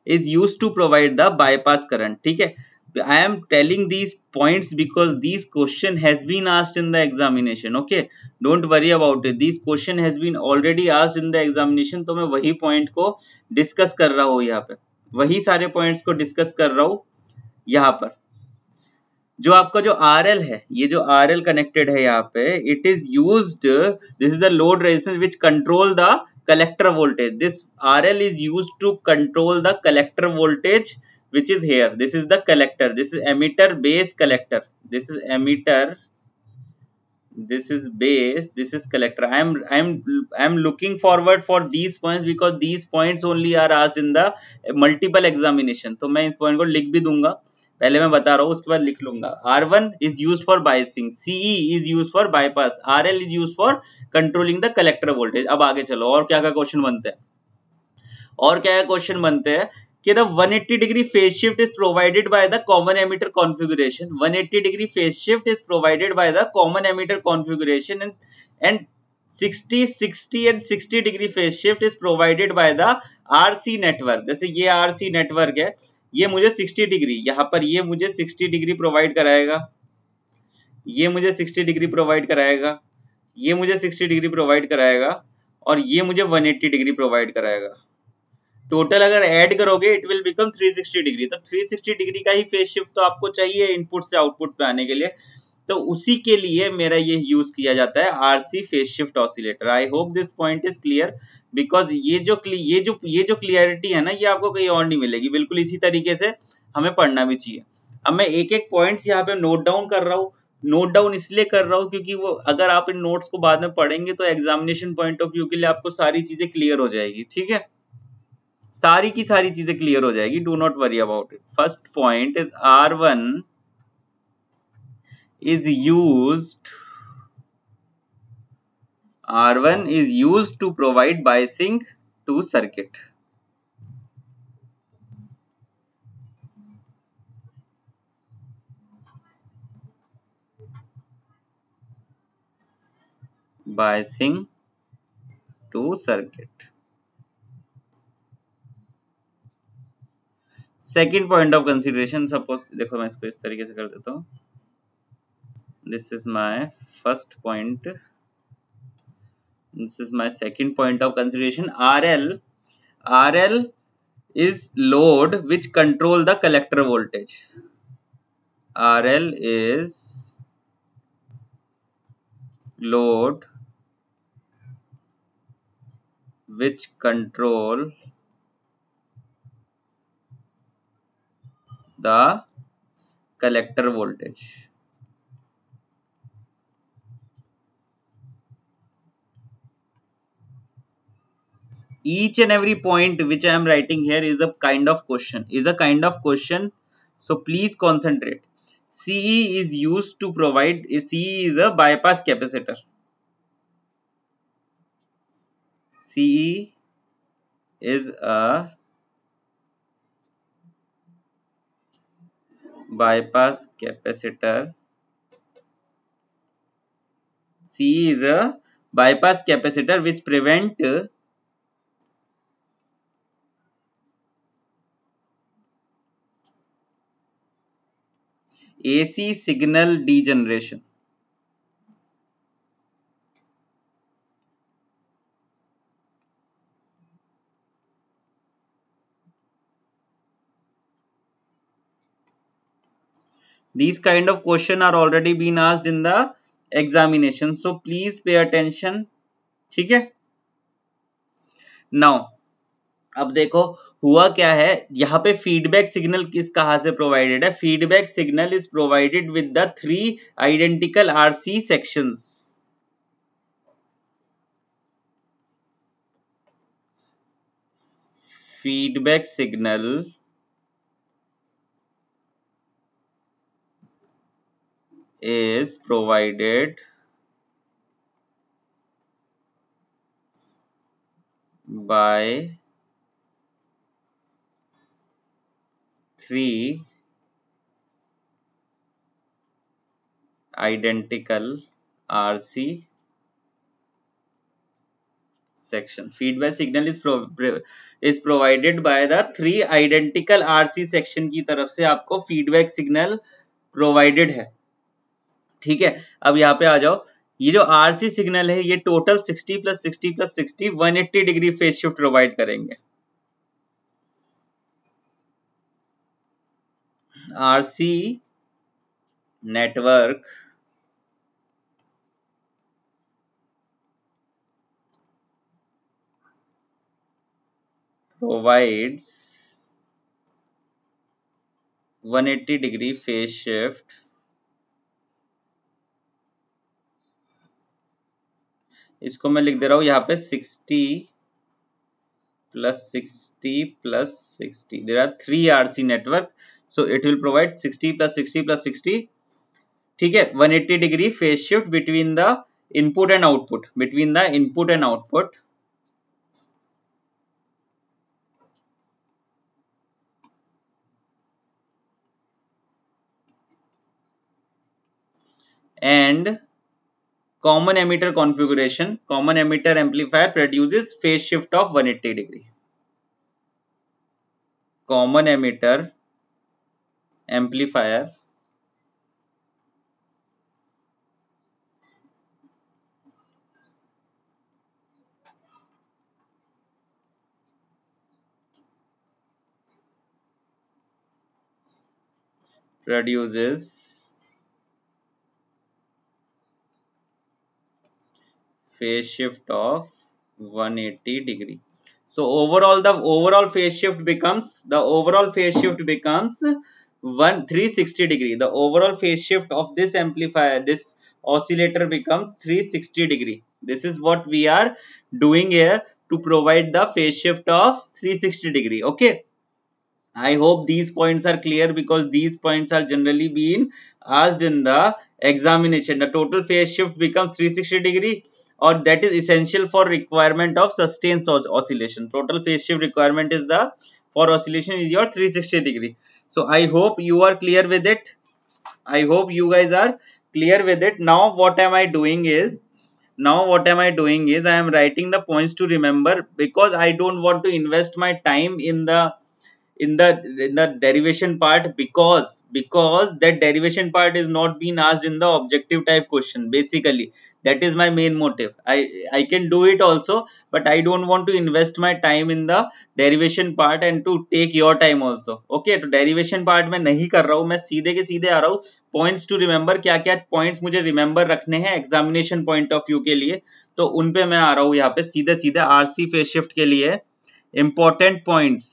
is used to provide the bypass current, ठीक है। I am telling these points because these question has been asked in the examination, okay, don't worry about it, this question has been already asked in the examination। तो मैं वही point को discuss कर रहा हूँ यहाँ पे, वही सारे पॉइंट्स को डिस्कस कर रहा हूँ यहाँ पर। जो आपका जो RL है, ये जो RL कनेक्टेड है यहाँ पे, it is used, this is the load resistance which control the collector voltage. This RL is used to control the collector voltage which is here. This is the collector, this is emitter base collector, this is emitter, this is base, this is collector. I am looking forward for these points because these points only are asked in the multiple examination। तो मैं इस point को लिख भी दूंगा, पहले मैं बता रहा हूँ, उसके बाद लिख लूंगा। R1 is used for biasing, CE is used for bypass, RL is used for controlling the collector voltage। अब आगे चलो, और क्या क्या क्वेश्चन बनते हैं, और क्या क्या क्वेश्चन बनते हैं कि the 180 degree phase shift is provided by the common emitter configuration। 180 degree phase shift is provided by the common emitter configuration and 60 and 60 degree phase shift is provided by the RC network। जैसे ये RC network है, ये मुझे 60 degree, यहाँ पर ये मुझे 60 degree provide कराएगा, ये मुझे 60 डिग्री प्रोवाइड कराएगा, ये मुझे 60 डिग्री प्रोवाइड कराएगा, और ये मुझे 180 डिग्री प्रोवाइड कराएगा। टोटल अगर ऐड करोगे इट विल बिकम 360 डिग्री। तो 360 डिग्री का ही फेज शिफ्ट तो आपको चाहिए इनपुट से आउटपुट पे आने के लिए, तो उसी के लिए मेरा ये यूज किया जाता है RC phase shift oscillator. I hope this point is clear, because ये जो क्लियरिटी है ना, ये आपको कहीं और नहीं मिलेगी। बिल्कुल इसी तरीके से हमें पढ़ना भी चाहिए। अब मैं एक एक पॉइंट्स यहाँ पे नोट डाउन कर रहा हूँ, नोट डाउन इसलिए कर रहा हूँ क्योंकि वो अगर आप इन नोट्स को बाद में पढ़ेंगे तो एग्जामिनेशन पॉइंट ऑफ व्यू के लिए आपको सारी चीजें क्लियर हो जाएगी, ठीक है, सारी की सारी चीजें क्लियर हो जाएगी, do not worry about it. First point is R1 is used to provide biasing to circuit। biasing to circuit। Second point of consideration, suppose देखो मैं इसको इस तरीके से कर देता हूँ, this is my first point, this is my second point of consideration. RL is load which control the collector voltage। RL is load which control the collector voltage। Each and every point which I am writing here is a kind of question, so please concentrate। CE is used to provide, CE is a bypass capacitor, CE is a bypass capacitor, CE is a bypass capacitor which prevent AC signal degeneration। These kind of question are already been asked in the examination, so please pay attention, ठीक है। Now अब देखो हुआ क्या है, यहाँ पे feedback signal किस कहाँ से प्रोवाइडेड है, feedback signal is provided with the 3 identical RC sections. feedback signal is provided by three identical RC section. Feedback signal is provided by the three identical RC section की तरफ से आपको feedback signal provided है. ठीक है, अब यहाँ पे आ जाओ. ये जो RC सिग्नल है ये total 60 plus 60 plus 60 180 degree phase shift provide करेंगे. RC network provides 180 degree phase shift इसको मैं लिख दे रहा हूं यहाँ पे 60 plus 60 plus 60. There are three RC network, so it will provide 60 plus 60 plus 60. ठीक है, 180 degree phase shift between the input and output. Between the input and output. And common emitter configuration, common emitter amplifier produces phase shift of 180 degree. Common emitter amplifier produces phase shift of 180 degree. So overall the overall phase shift becomes 360 degree. The overall phase shift of this amplifier, this oscillator becomes 360 degree. This is what we are doing here to provide the phase shift of 360 degree. Okay, I hope these points are clear because these points are generally being asked in the examination. The total phase shift becomes 360 degree, or that is essential for requirement of sustained oscillation. Total phase shift requirement is the for oscillation is your 360 degree. So I hope you are clear with it. I hope you guys are clear with it. Now what am I doing is I am writing the points to remember because I don't want to invest my time in the derivation part because that derivation part is not being asked in the objective type question. Basically that is my main motive. I can do it also, but I don't want to invest my time in the derivation part and to take your time also. Okay, तो derivation part मैं नहीं कर रहा हूँ, मैं सीधे के सीधे आ रहा हूँ points to remember. क्या क्या points मुझे remember रखने हैं examination point of view के लिए, तो उन पे मैं आ रहा हूँ यहाँ पे सीधे सीधे RC phase shift के लिए important points.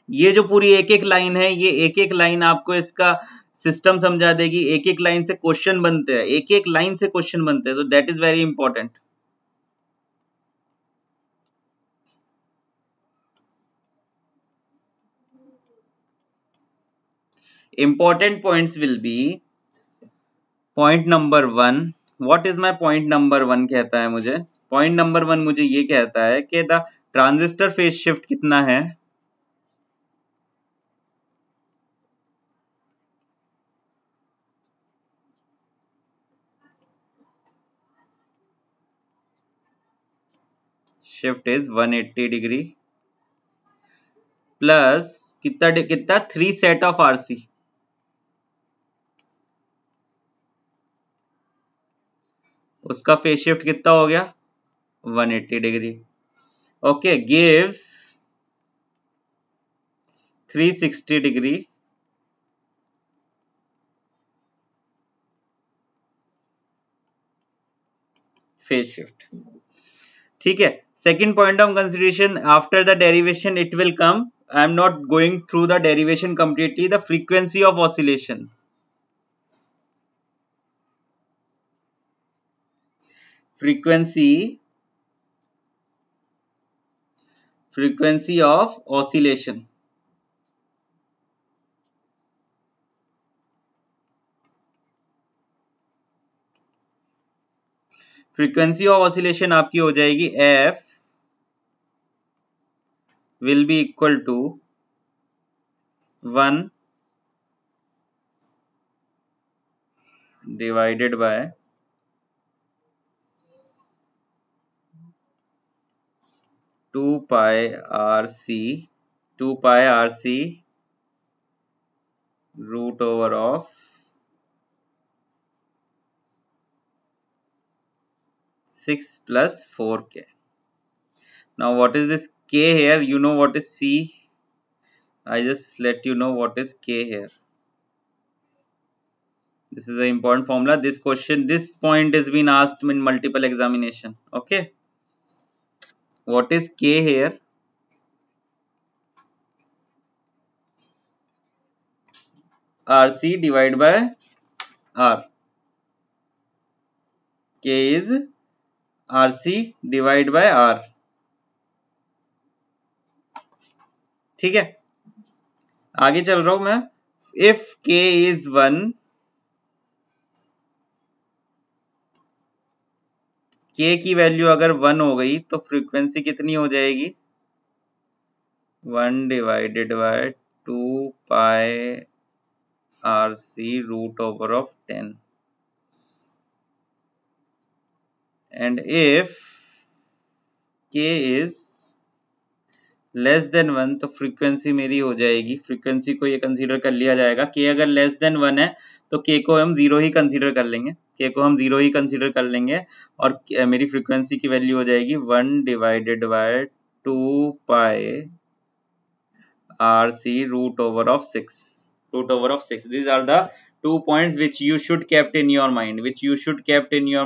ये जो पूरी एक एक लाइन है, ये एक एक लाइन आपको इसका सिस्टम समझा देगी. एक एक लाइन से क्वेश्चन बनते हैं, एक एक लाइन से क्वेश्चन बनते हैं, तो that is very important. Important points will be point number 1. What is my point number 1 कहता है मुझे. पॉइंट नंबर 1 मुझे ये कहता है कि द ट्रांजिस्टर फेज शिफ्ट कितना है. शिफ्ट इज 180 डिग्री प्लस कितना 3 सेट ऑफ आरसी. उसका फेज शिफ्ट कितना हो गया 180 degree. Okay, gives 360 degree phase shift. ठीक है, second point of consideration after the derivation it will come. I am not going through the derivation completely. The frequency of oscillation. Frequency frequency of oscillation. Frequency of oscillation आपकी हो जाएगी f will be equal to 1 divided by 2 pi RC root over of 6 plus 4k. Now what is this k here? You know what is c. I just let you know what is k here. This is an important formula. This point has been asked in multiple examination. Okay. What is k here? RC divided by R. K is RC divided by R. ठीक है, आगे चल रहा हूं मैं. If k is 1, k की value अगर 1 हो गई तो फ्रीक्वेंसी कितनी हो जाएगी? 1 divided by 2 pi RC root over of 10. And if k is less than 1 तो फ्रीक्वेंसी मेरी हो जाएगी, फ्रीक्वेंसी को ये कंसीडर कर लिया जाएगा. k अगर लेस देन 1 है तो k को हम 0 ही कंसीडर कर लेंगे, k को हम 0 ही कंसीडर कर लेंगे और मेरी फ्रीक्वेंसी की वैल्यू हो जाएगी 1 divided by 2 pi RC root over of 6. Root over of 6. These are the 2 points which you should kept in your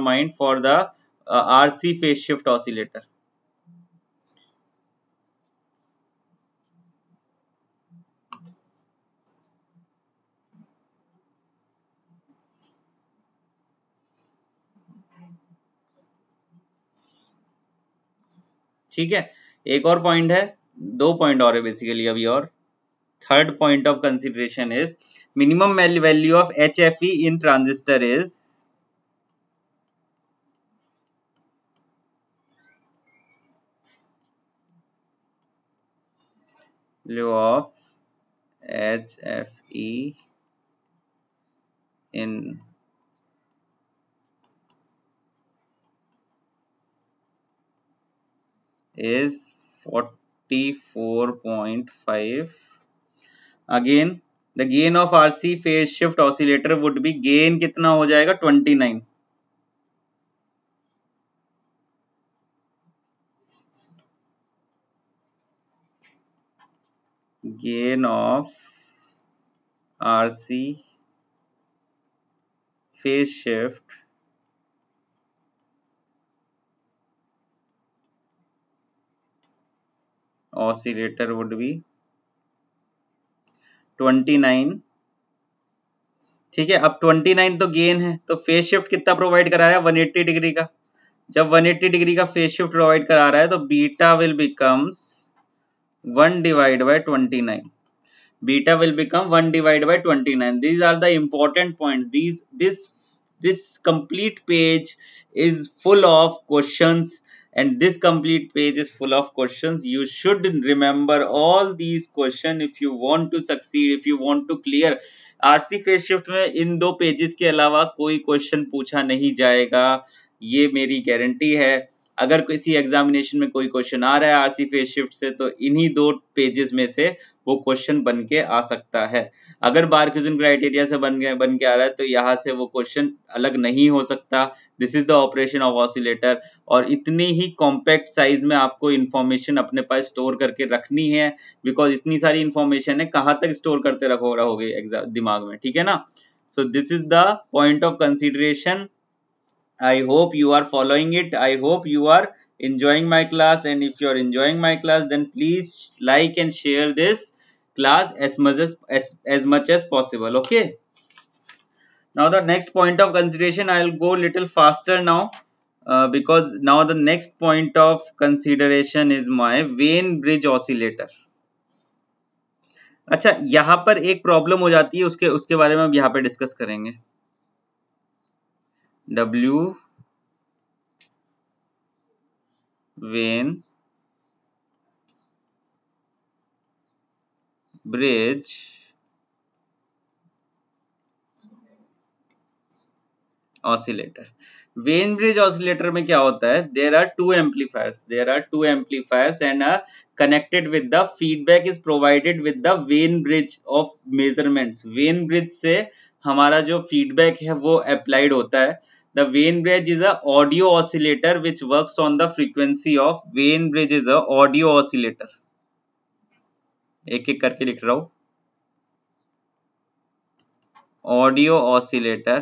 mind, for the RC phase shift oscillator. ठीक है, एक और पॉइंट है, 2 पॉइंट और है बेसिकली अभी. और third point of consideration is minimum value of HFE in transistor is value of HFE in is 44.5. Again the gain of RC phase shift oscillator would be, gain कितना हो जाएगा? 29. gain of RC phase shift oscillator would be 29. ठीक है, अब 29 तो gain है, तो phase shift कितना प्रोवाइड करा रहा है? 180 डिग्री का. जब 180 डिग्री का फेज शिफ्ट प्रोवाइड करा रहा है तो beta will becomes 1 divided by 29. Beta will become 1 divided by 29. These are the important points. This complete page is full of questions, and this complete page is full of questions. You should remember all these questions if you want to succeed, if you want to clear. RC phase shift में इन 2 pages के अलावा कोई question पूछा नहीं जाएगा, ये मेरी guarantee है. अगर किसी एग्जामिनेशन में कोई क्वेश्चन आ रहा है आरसी फेज शिफ्ट से तो इन्हीं 2 पेजेस में से वो क्वेश्चन बन के आ सकता है. अगर बारक्यूजन क्राइटेरिया से बन के आ रहा है तो यहाँ से वो क्वेश्चन अलग नहीं हो सकता. This is the operation of oscillator. और इतनी ही कॉम्पैक्ट साइज में आपको इन्फॉर्मेशन अपने पास स्टोर करके रखनी है, बिकॉज इतनी सारी इन्फॉर्मेशन है, कहाँ तक स्टोर करते रहोगे दिमाग में. ठीक है ना. सो this is the point of consideration. I hope you are following it. I hope you are enjoying my class, and if you are enjoying my class then please like and share this class as much as possible. Okay, now the next point of consideration, I'll go little faster now. because now the next point of consideration is my when bridge oscillator. अच्छा, यहाँ पर एक problem हो जाती है, उसके उसके बारे में हम यहाँ पे डिस्कस करेंगे. W Wien bridge oscillator. Wien bridge oscillator में क्या होता है, there are two amplifiers and connected with the feedback is provided with the Wien bridge of measurements. Wien bridge से हमारा जो फीडबैक है वो अप्लाइड होता है. The Wien bridge is a audio oscillator which works on the frequency of. Wien bridge is a audio oscillator. एक एक करके लिख रहा हूं. Audio oscillator.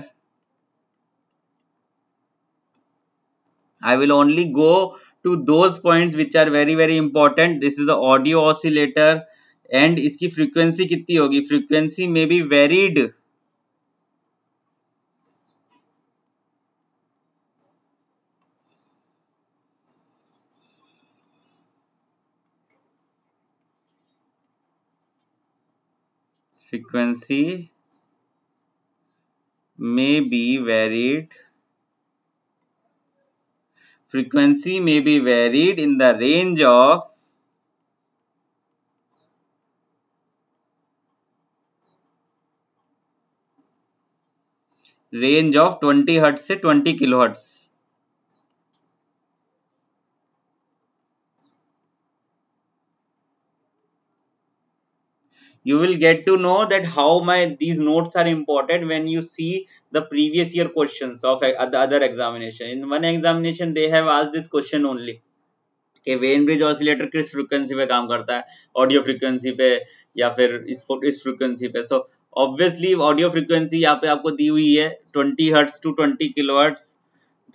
I will only go to those points which are very very important. This is the audio oscillator and इसकी frequency कितनी होगी? Frequency may be varied. Frequency may be varied. Frequency may be varied in the range of 20 hertz से 20 kilohertz. You will get to know that how these notes are important when you see the previous year questions of the other examination. In one examination they have asked this question only कि when bridge oscillator किस frequency पे काम करता है, audio frequency पे या फिर इस फ्रीक्वेंसी पे. सो ऑब्वियसली ऑडियो फ्रीक्वेंसी यहाँ पे आपको दी हुई है 20 हर्ट्ज टू 20 किलोहर्ट्ज.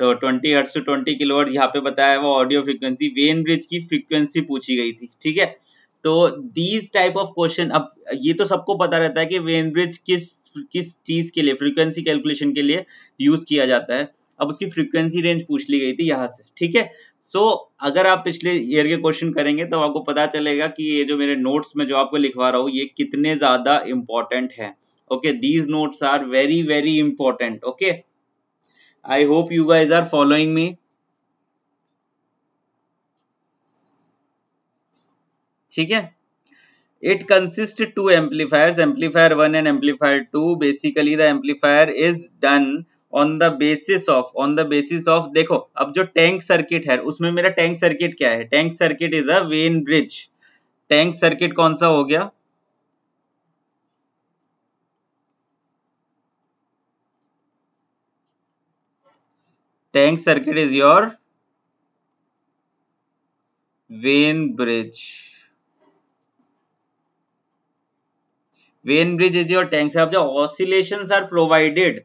तो 20 हर्ट्ज टू 20 किलोहर्ट्ज यहाँ पे बताया वो ऑडियो फ्रीक्वेंसी. वेन ब्रिज की फ्रीक्वेंसी पूछी गई थी. ठीक है, तो दीज टाइप ऑफ क्वेश्चन, अब ये तो सबको पता रहता है कि वेन ब्रिज किस किस चीज के लिए, फ्रीक्वेंसी कैलकुलेशन के लिए यूज किया जाता है. अब उसकी फ्रीक्वेंसी रेंज पूछ ली गई थी यहाँ से. ठीक है, सो अगर आप पिछले ईयर के क्वेश्चन करेंगे तो आपको पता चलेगा कि ये जो मेरे नोट्स में जो आपको लिखवा रहा हूँ ये कितने ज्यादा इंपॉर्टेंट है. Okay, these notes are very very important. Okay, I hope you guys are following me. ठीक है, it consists two amplifiers, amplifier 1 and amplifier 2. Basically the amplifier is done on the basis of देखो अब जो tank circuit है उसमें मेरा tank circuit क्या है, tank circuit is a Wien bridge. Tank circuit कौन सा हो गया, tank circuit is your Wien bridge. Vein bridge is your tank. अब जो oscillations are provided,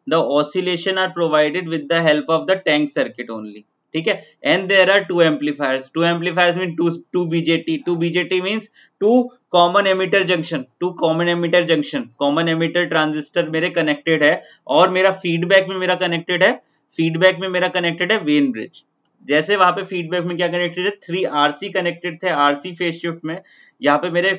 the oscillation are provided with the help of the tank circuit only. ठीक है, and there are two amplifiers. Two amplifiers mean two BJT. Two BJT means two common emitter junction. Two common emitter junction. Common emitter transistor मेरे connected है और मेरा feedback में मेरा connected है. feedback में मेरा connected है वेन ब्रिज. जैसे वहां पे फीडबैक में क्या कनेक्टेड है, 3 RC कनेक्टेड थे RC फेज शिफ्ट में. यहाँ पे मेरे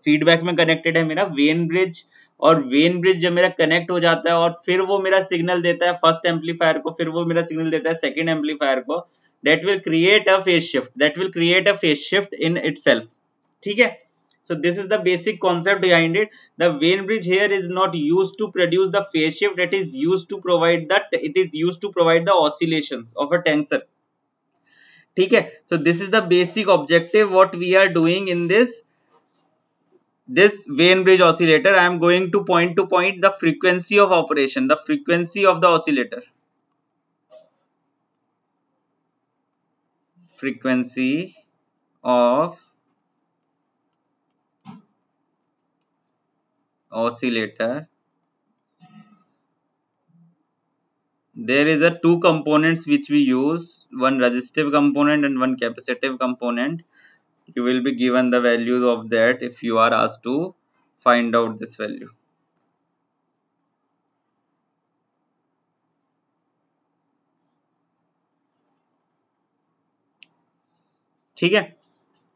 फीडबैक में कनेक्टेड है मेरा वेन ब्रिज. और वेन ब्रिज जब मेरा कनेक्ट हो जाता है और फिर वो मेरा सिग्नल देता है फर्स्ट एम्पलीफायर को, फिर वो मेरा सिग्नल देता है सेकंड एम्पलीफायर को. That will create a phase shift in itself. ठीक है, so this is the basic concept behind it. The vein bridge here is not used to produce the phase shift, it is used to provide the oscillations of a tensor. ठीक है, so this is the basic objective what we are doing in this vein bridge oscillator. I am going to point the frequency of operation, the frequency of the oscillator. Frequency of oscillator. There is a two components which we use, one resistive component and one capacitive component. You will be given the values of that if you are asked to find out this value. ठीक है।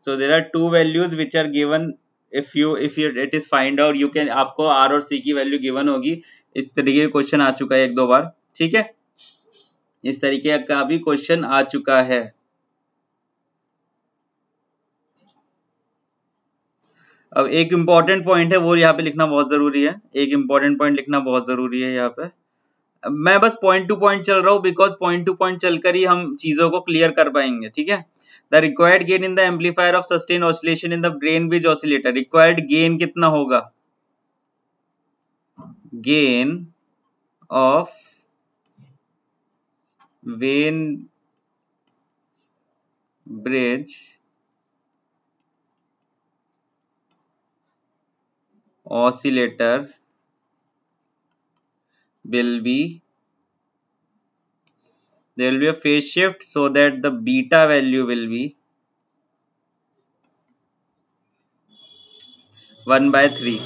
So there are two values which are given, if you it is find out, you can, आपको R और C की value given होगी। इस तरीके का question आ चुका है एक दो बार, ठीक है, इस तरीके का भी क्वेश्चन आ चुका है। अब एक इंपॉर्टेंट पॉइंट है वो यहाँ पे लिखना बहुत जरूरी है, एक इंपॉर्टेंट पॉइंट लिखना बहुत जरूरी है यहाँ पे। मैं बस पॉइंट टू पॉइंट चल रहा हूँ, बिकॉज पॉइंट टू पॉइंट चलकर ही हम चीजों को क्लियर कर पाएंगे, ठीक है। The required gain in the amplifier of sustain oscillation in the brain bridge oscillator, required gain कितना होगा, gain of Wien bridge oscillator will be, there will be a phase shift so that the beta value will be 1/3.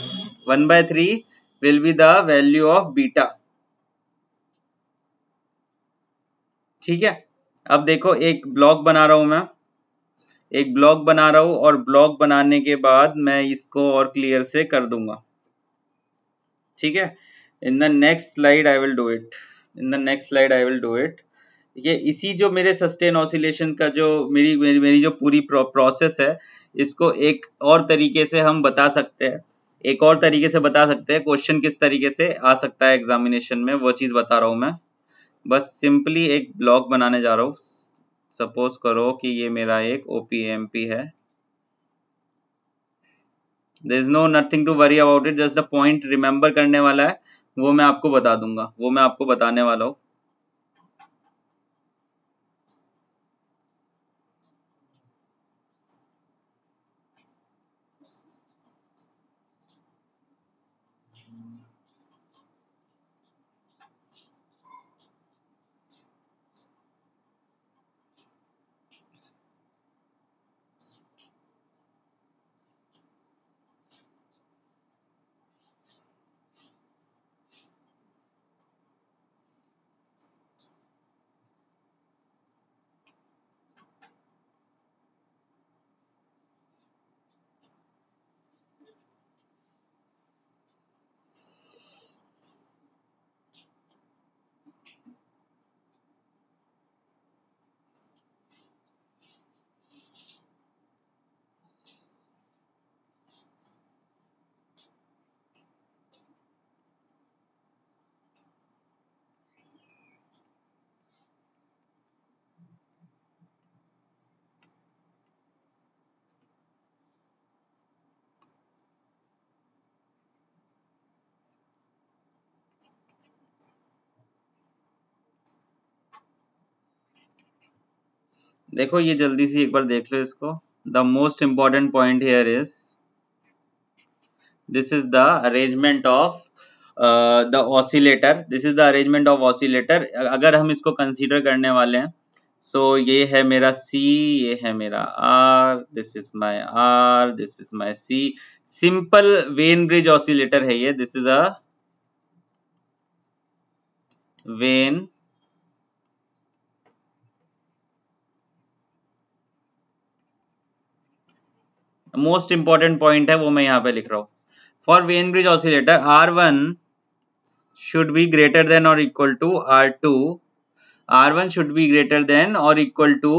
1/3 will be the value of beta, ठीक है। अब देखो एक block बना रहा हूं मैं, एक ब्लॉक बना रहा हूं, और ब्लॉक बनाने के बाद मैं इसको और क्लियर से कर दूंगा, ठीक है। In the next slide I will do it, in the next slide I will do it. ये इसी जो मेरे सस्टेन ऑसिलेशन का जो मेरी जो पूरी प्रोसेस है, इसको एक और तरीके से हम बता सकते हैं, एक और तरीके से बता सकते हैं। क्वेश्चन किस तरीके से आ सकता है एग्जामिनेशन में, वो चीज बता रहा हूं मैं। बस सिंपली एक ब्लॉक बनाने जा रहा हूँ। सपोज करो कि ये मेरा एक ओपीएमपी है, there is no nothing to worry about it, just the point remember करने वाला है, वो मैं आपको बता दूंगा, वो मैं आपको बताने वाला हूँ। देखो ये जल्दी से एक बार देख लो इसको। The most important point here is, this is the arrangement of the oscillator, this is the arrangement of oscillator. अगर हम इसको कंसीडर करने वाले हैं, सो ये है मेरा C, ये है मेरा R, this is my R, this is my C। Simple when bridge oscillator है ये, this is a when most important point है वो मैं यहाँ पे लिख रहा हूँ। For when bridge oscillator R1 should be greater than or equal to R2, R1 should be greater than or equal to,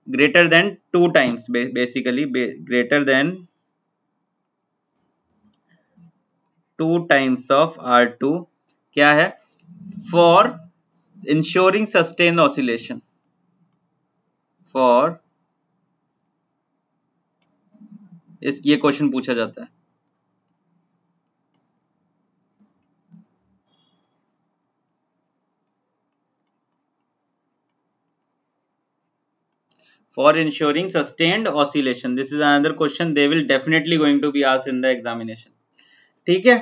greater than 2 times, basically greater than 2 times of R2। क्या है, for ensuring sustained oscillation, for ये question पूछा जाता है। For ensuring sustained oscillation, this is another question they will definitely going to be asked in the examination, ठीक है।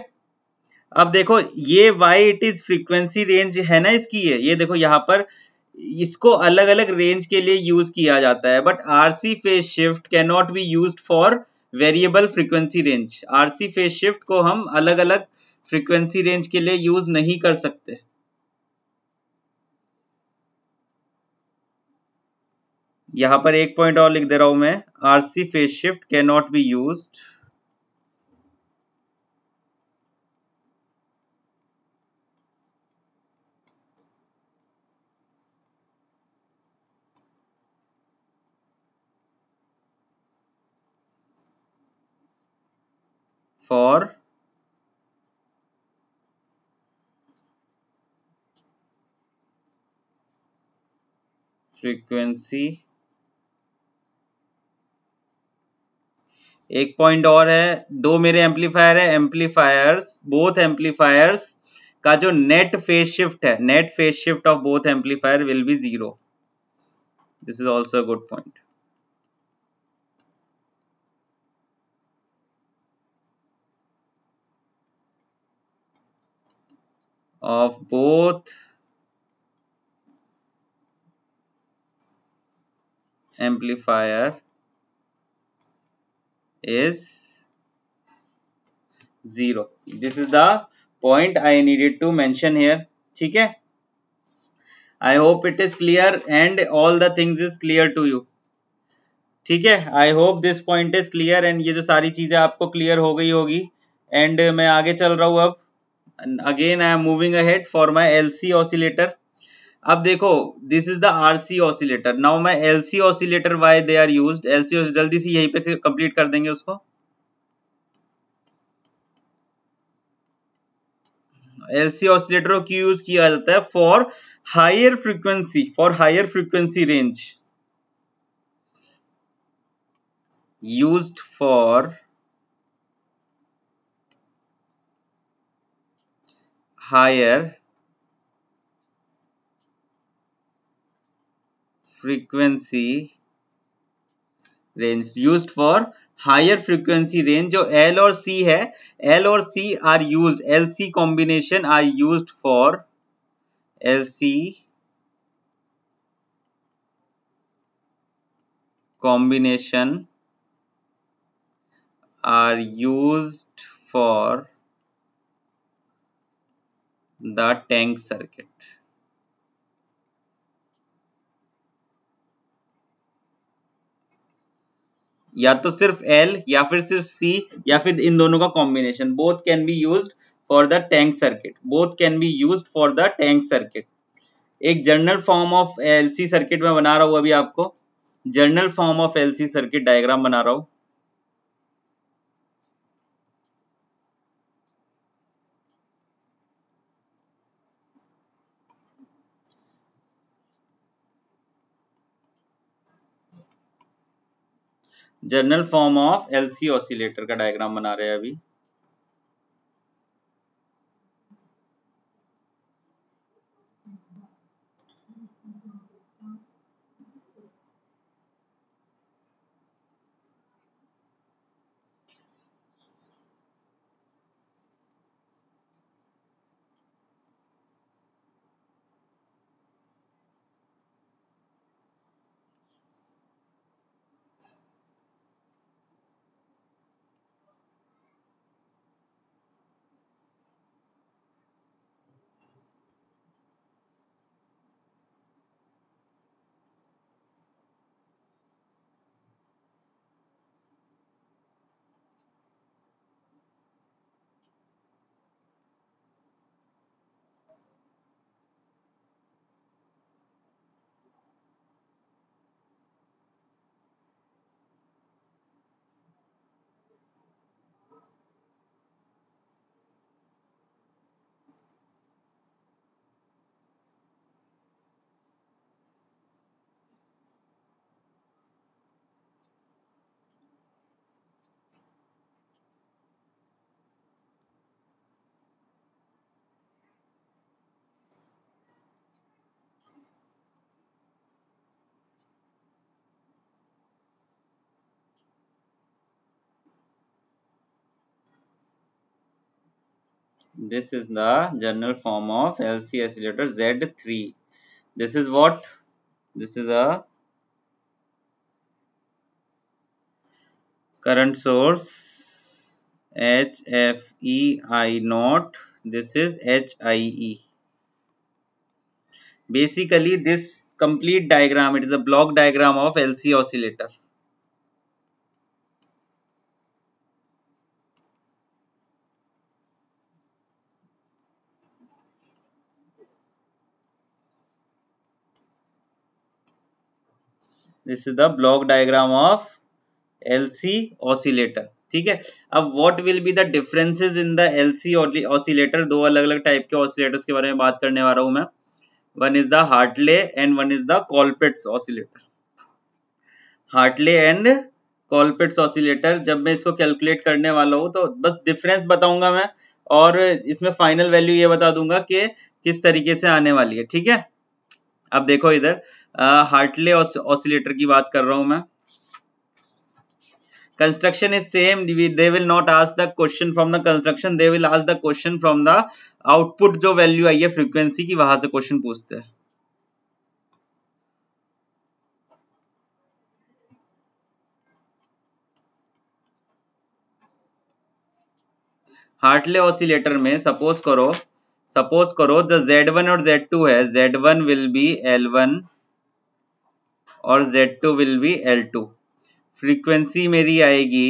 अब देखो ये why it is frequency range है ना इसकी, ये देखो यहाँ पर इसको अलग अलग रेंज के लिए यूज किया जाता है, but RC phase shift can not be used for variable frequency range. RC phase shift को हम अलग अलग फ्रीक्वेंसी रेंज के लिए यूज नहीं कर सकते। यहाँ पर एक पॉइंट और लिख दे रहा हूं मैं, RC phase shift can not be used for frequency. एक पॉइंट और है, दो मेरे एम्पलीफायर है, एम्पलीफायर्स बोथ एम्पलीफायर्स का जो नेट फेज शिफ्ट है, net phase shift of both amplifier will be 0। This is also a good point. Of both amplifier is 0। This is the point I needed to mention here। ठीक है, I hope it is clear and all the things is clear to you। ठीक है, I hope this point is clear and ये जो सारी चीजें आपको clear हो गई होगी। एंड मैं आगे चल रहा हूँ अब। Again I am moving ahead for my LC oscillator. अब देखो, this is the RC oscillator. Now my LC oscillator why they are used. LC जल्दी से यहीं पे कंप्लीट कर देंगे उसको। LC ऑसिलेटर को क्यों यूज किया जाता है? For higher frequency, for higher frequency range, used for higher frequency range, used for higher frequency range. जो L और C है, L और C are used, LC combination are used for, LC combination are used for the tank circuit। या तो सिर्फ L या फिर सिर्फ C या फिर इन दोनों का combination, both can be used for the tank circuit, both can be used for the tank circuit. एक general form of LC circuit में बना रहा हूं अभी आपको, general form of LC circuit diagram बना रहा हूं। General form of LC oscillator का डायग्राम बना रहे हैं अभी। This is the general form of LC oscillator Z3। This is what? This is a current source HFE I naught. This is HIE। Basically, this complete diagram. It is a block diagram of LC oscillator. This is the block diagram of LC oscillator. ठीक है. अब what will be the differences in the LC oscillator? दो अलग अलग type के oscillators के बारे में बात करने वाला हूं मैं. One is the Hartley and one is the Colpitts oscillator. Hartley and Colpitts oscillator. जब मैं इसको कैलकुलेट करने वाला हूँ तो बस डिफरेंस बताऊंगा मैं, और इसमें फाइनल वैल्यू ये बता दूंगा कि किस तरीके से आने वाली है. ठीक है. अब देखो इधर हार्टले ऑसिलेटर की बात कर रहा हूं मैं. Construction is same. They will not ask the question from the construction. They will ask the question from the output. जो वैल्यू आई है फ्रीक्वेंसी की, वहां से क्वेश्चन पूछते हैं. हार्टले ऑसिलेटर में सपोज करो द Z1 और Z2 है. Z1 विल बी L1 और Z2 will be L2. Frequency मेरी आएगी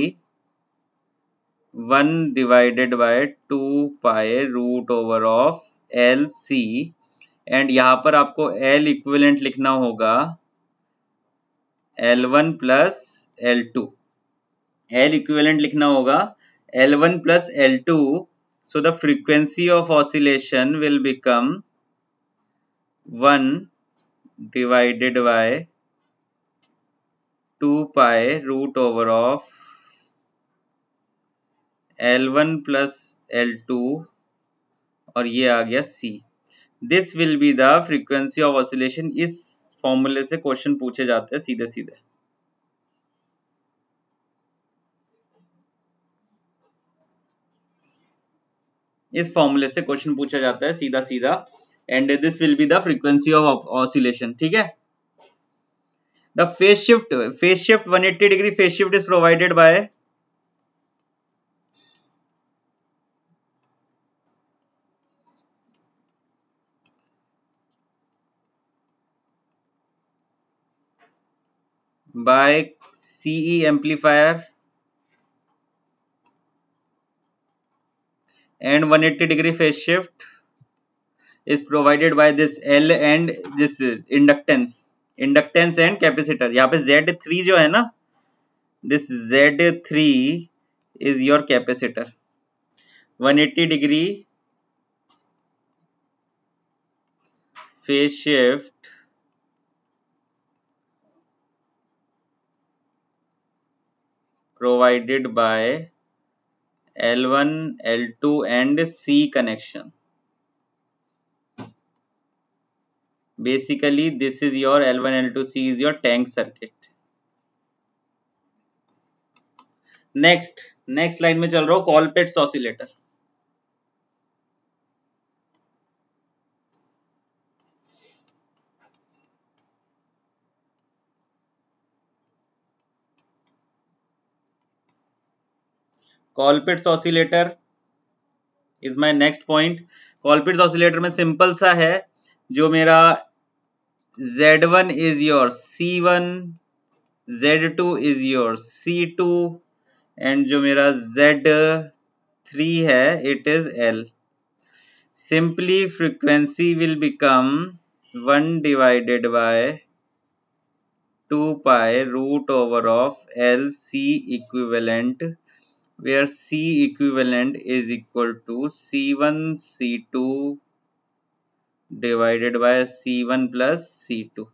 1 divided by 2 pi root over of LC, and यहां पर आपको L इक्विवेलेंट लिखना होगा L1 plus L2. L equivalent लिखना होगा L1 plus L2. So the frequency of oscillation will become 1 divided by 2 pi root over of L1 plus L2, और ये आ गया C. This will be the frequency of oscillation. इस फॉर्मूले से question पूछे जाते हैं सीधे सीधे. इस फॉर्मूले से क्वेश्चन पूछा जाता है सीधा सीधा, and this will be the frequency of oscillation. ठीक है. The phase shift 180 degree phase shift is provided by CE amplifier, and 180 degree phase shift is provided by this L and this inductance and capacitor. यहाँ पे Z3 जो है ना, this Z3 is your capacitor. 180 degree phase shift provided by L1, L2 and C connection. Basically this is your L1, L2, C is your tank circuit. Next line में चल रहा हूं, Colpitts oscillator. Colpitts oscillator is my next point. Colpitts oscillator में simple सा है, जो मेरा Z1 is your C1, Z2 is your C2, and जो मेरा Z3 है it is L. Simply frequency will become 1 divided by 2 pi root over of LC equivalent, where C equivalent is equal to C1 C2 divided by C1 plus C2.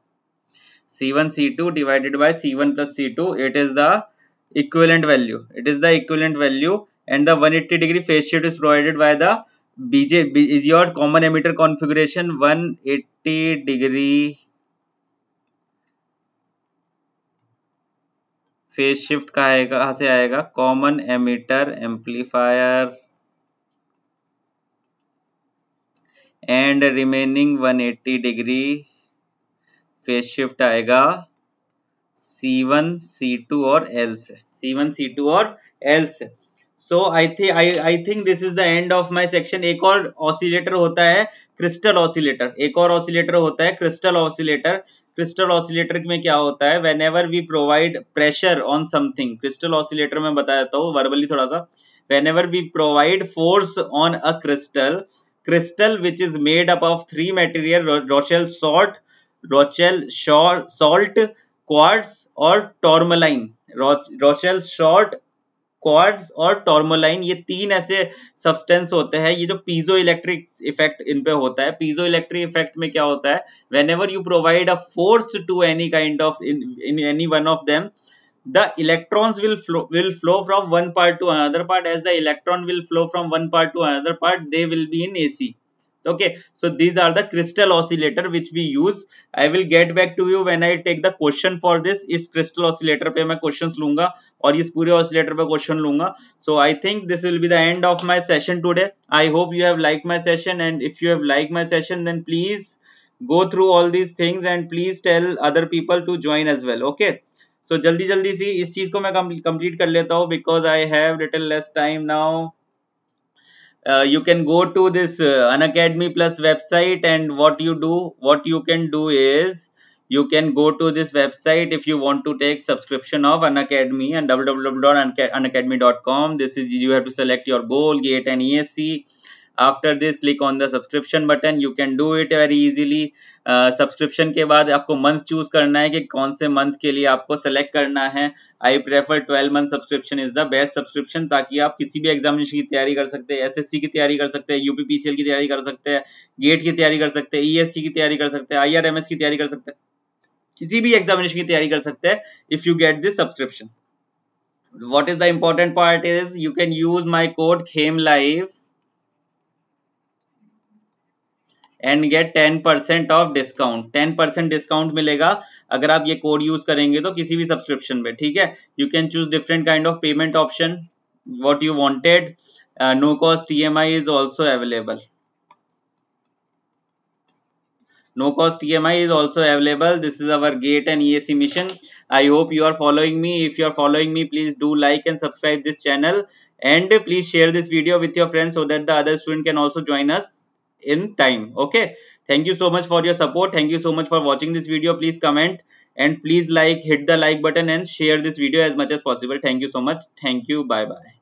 C1 C2 divided by C1 plus C2, it is the equivalent value. And the 180 degree phase shift is provided by the BJ is your common emitter configuration. 180 degree phase shift कहाँ से आएगा? Common emitter amplifier, and remaining 180 degree phase shift आएगा C1 C2 और L से. So I think this is the end of my section. एक और oscillator होता है क्रिस्टल ऑसिलेटर, एक और ऑसिलेटर होता है क्रिस्टल ऑसिलेटर। क्रिस्टल ऑसिलेटर में क्या होता है, whenever we provide pressure on something, crystal oscillator में बता देता हूँ वर्बली थोड़ा सा। Whenever we provide force on a crystal, crystal which is made up of three material, Rochelle salt, quartz और tourmaline। Rochelle salt, क्वार्ट्ज और टॉर्मोलाइन, ये तीन ऐसे सब्सटेंस होते हैं, ये जो पीजो इलेक्ट्रिक इफेक्ट इन पे होता है। पीजो इलेक्ट्रिक इफेक्ट में क्या होता है, whenever you provide a force to any kind of in any one of them, the electrons will flow from one part to another part. As the electron will flow from one part to another part, they will be in AC. Okay, so these are the crystal oscillator which we use. I will get back to you when I take the question for this. इस crystal oscillator पे मैं questions लूंगा और इस पूरे oscillator पे question लूंगा। So I think this will be the end of my session today. I hope you have liked my session, and if you have liked my session, then please go through all these things and please tell other people to join as well. Okay, so जल्दी जल्दी सी इस चीज को मैं complete कर लेता हूँ because I have little less time now. You can go to this Unacademy Plus website, and what you can do is you can go to this website if you want to take subscription of Unacademy, and www.unacademy.com. This is, you have to select your goal, GATE and ESC. After this, click on the subscription button. You can do it very easily. Subscription के बाद आपको month choose करना है कि कौन से month के लिए आपको सेलेक्ट करना है। I prefer 12 month subscription is the best subscription, ताकि आप किसी भी एग्जामिनेशन की तैयारी कर सकते हैं, एसएससी की तैयारी कर सकते हैं, यूपीपीसीएल की तैयारी कर सकते हैं, गेट की तैयारी कर सकते हैं, ईएससी की तैयारी कर सकते हैं, आईआरएमएस की तैयारी कर सकते हैं, किसी भी एग्जामिनेशन की तैयारी कर सकते हैं if you get this subscription. What is the important part is you can use my code KHEMLIVE and get 10% of discount. 10% discount मिलेगा अगर आप ये कोड यूज करेंगे तो किसी भी सब्सक्रिप्शन पे, ठीक है। You can choose different kind of payment option what you wanted. No cost EMI is also available. No cost EMI is also available. This is our GATE and ESC mission. I hope you are following me. If you are following me, please do like and subscribe this channel, and please share this video with your friends so that the other student can also join us in time. Okay, thank you so much for your support. Thank you so much for watching this video. Please comment and please hit the like button and share this video as much as possible. Thank you so much. Thank you. Bye bye.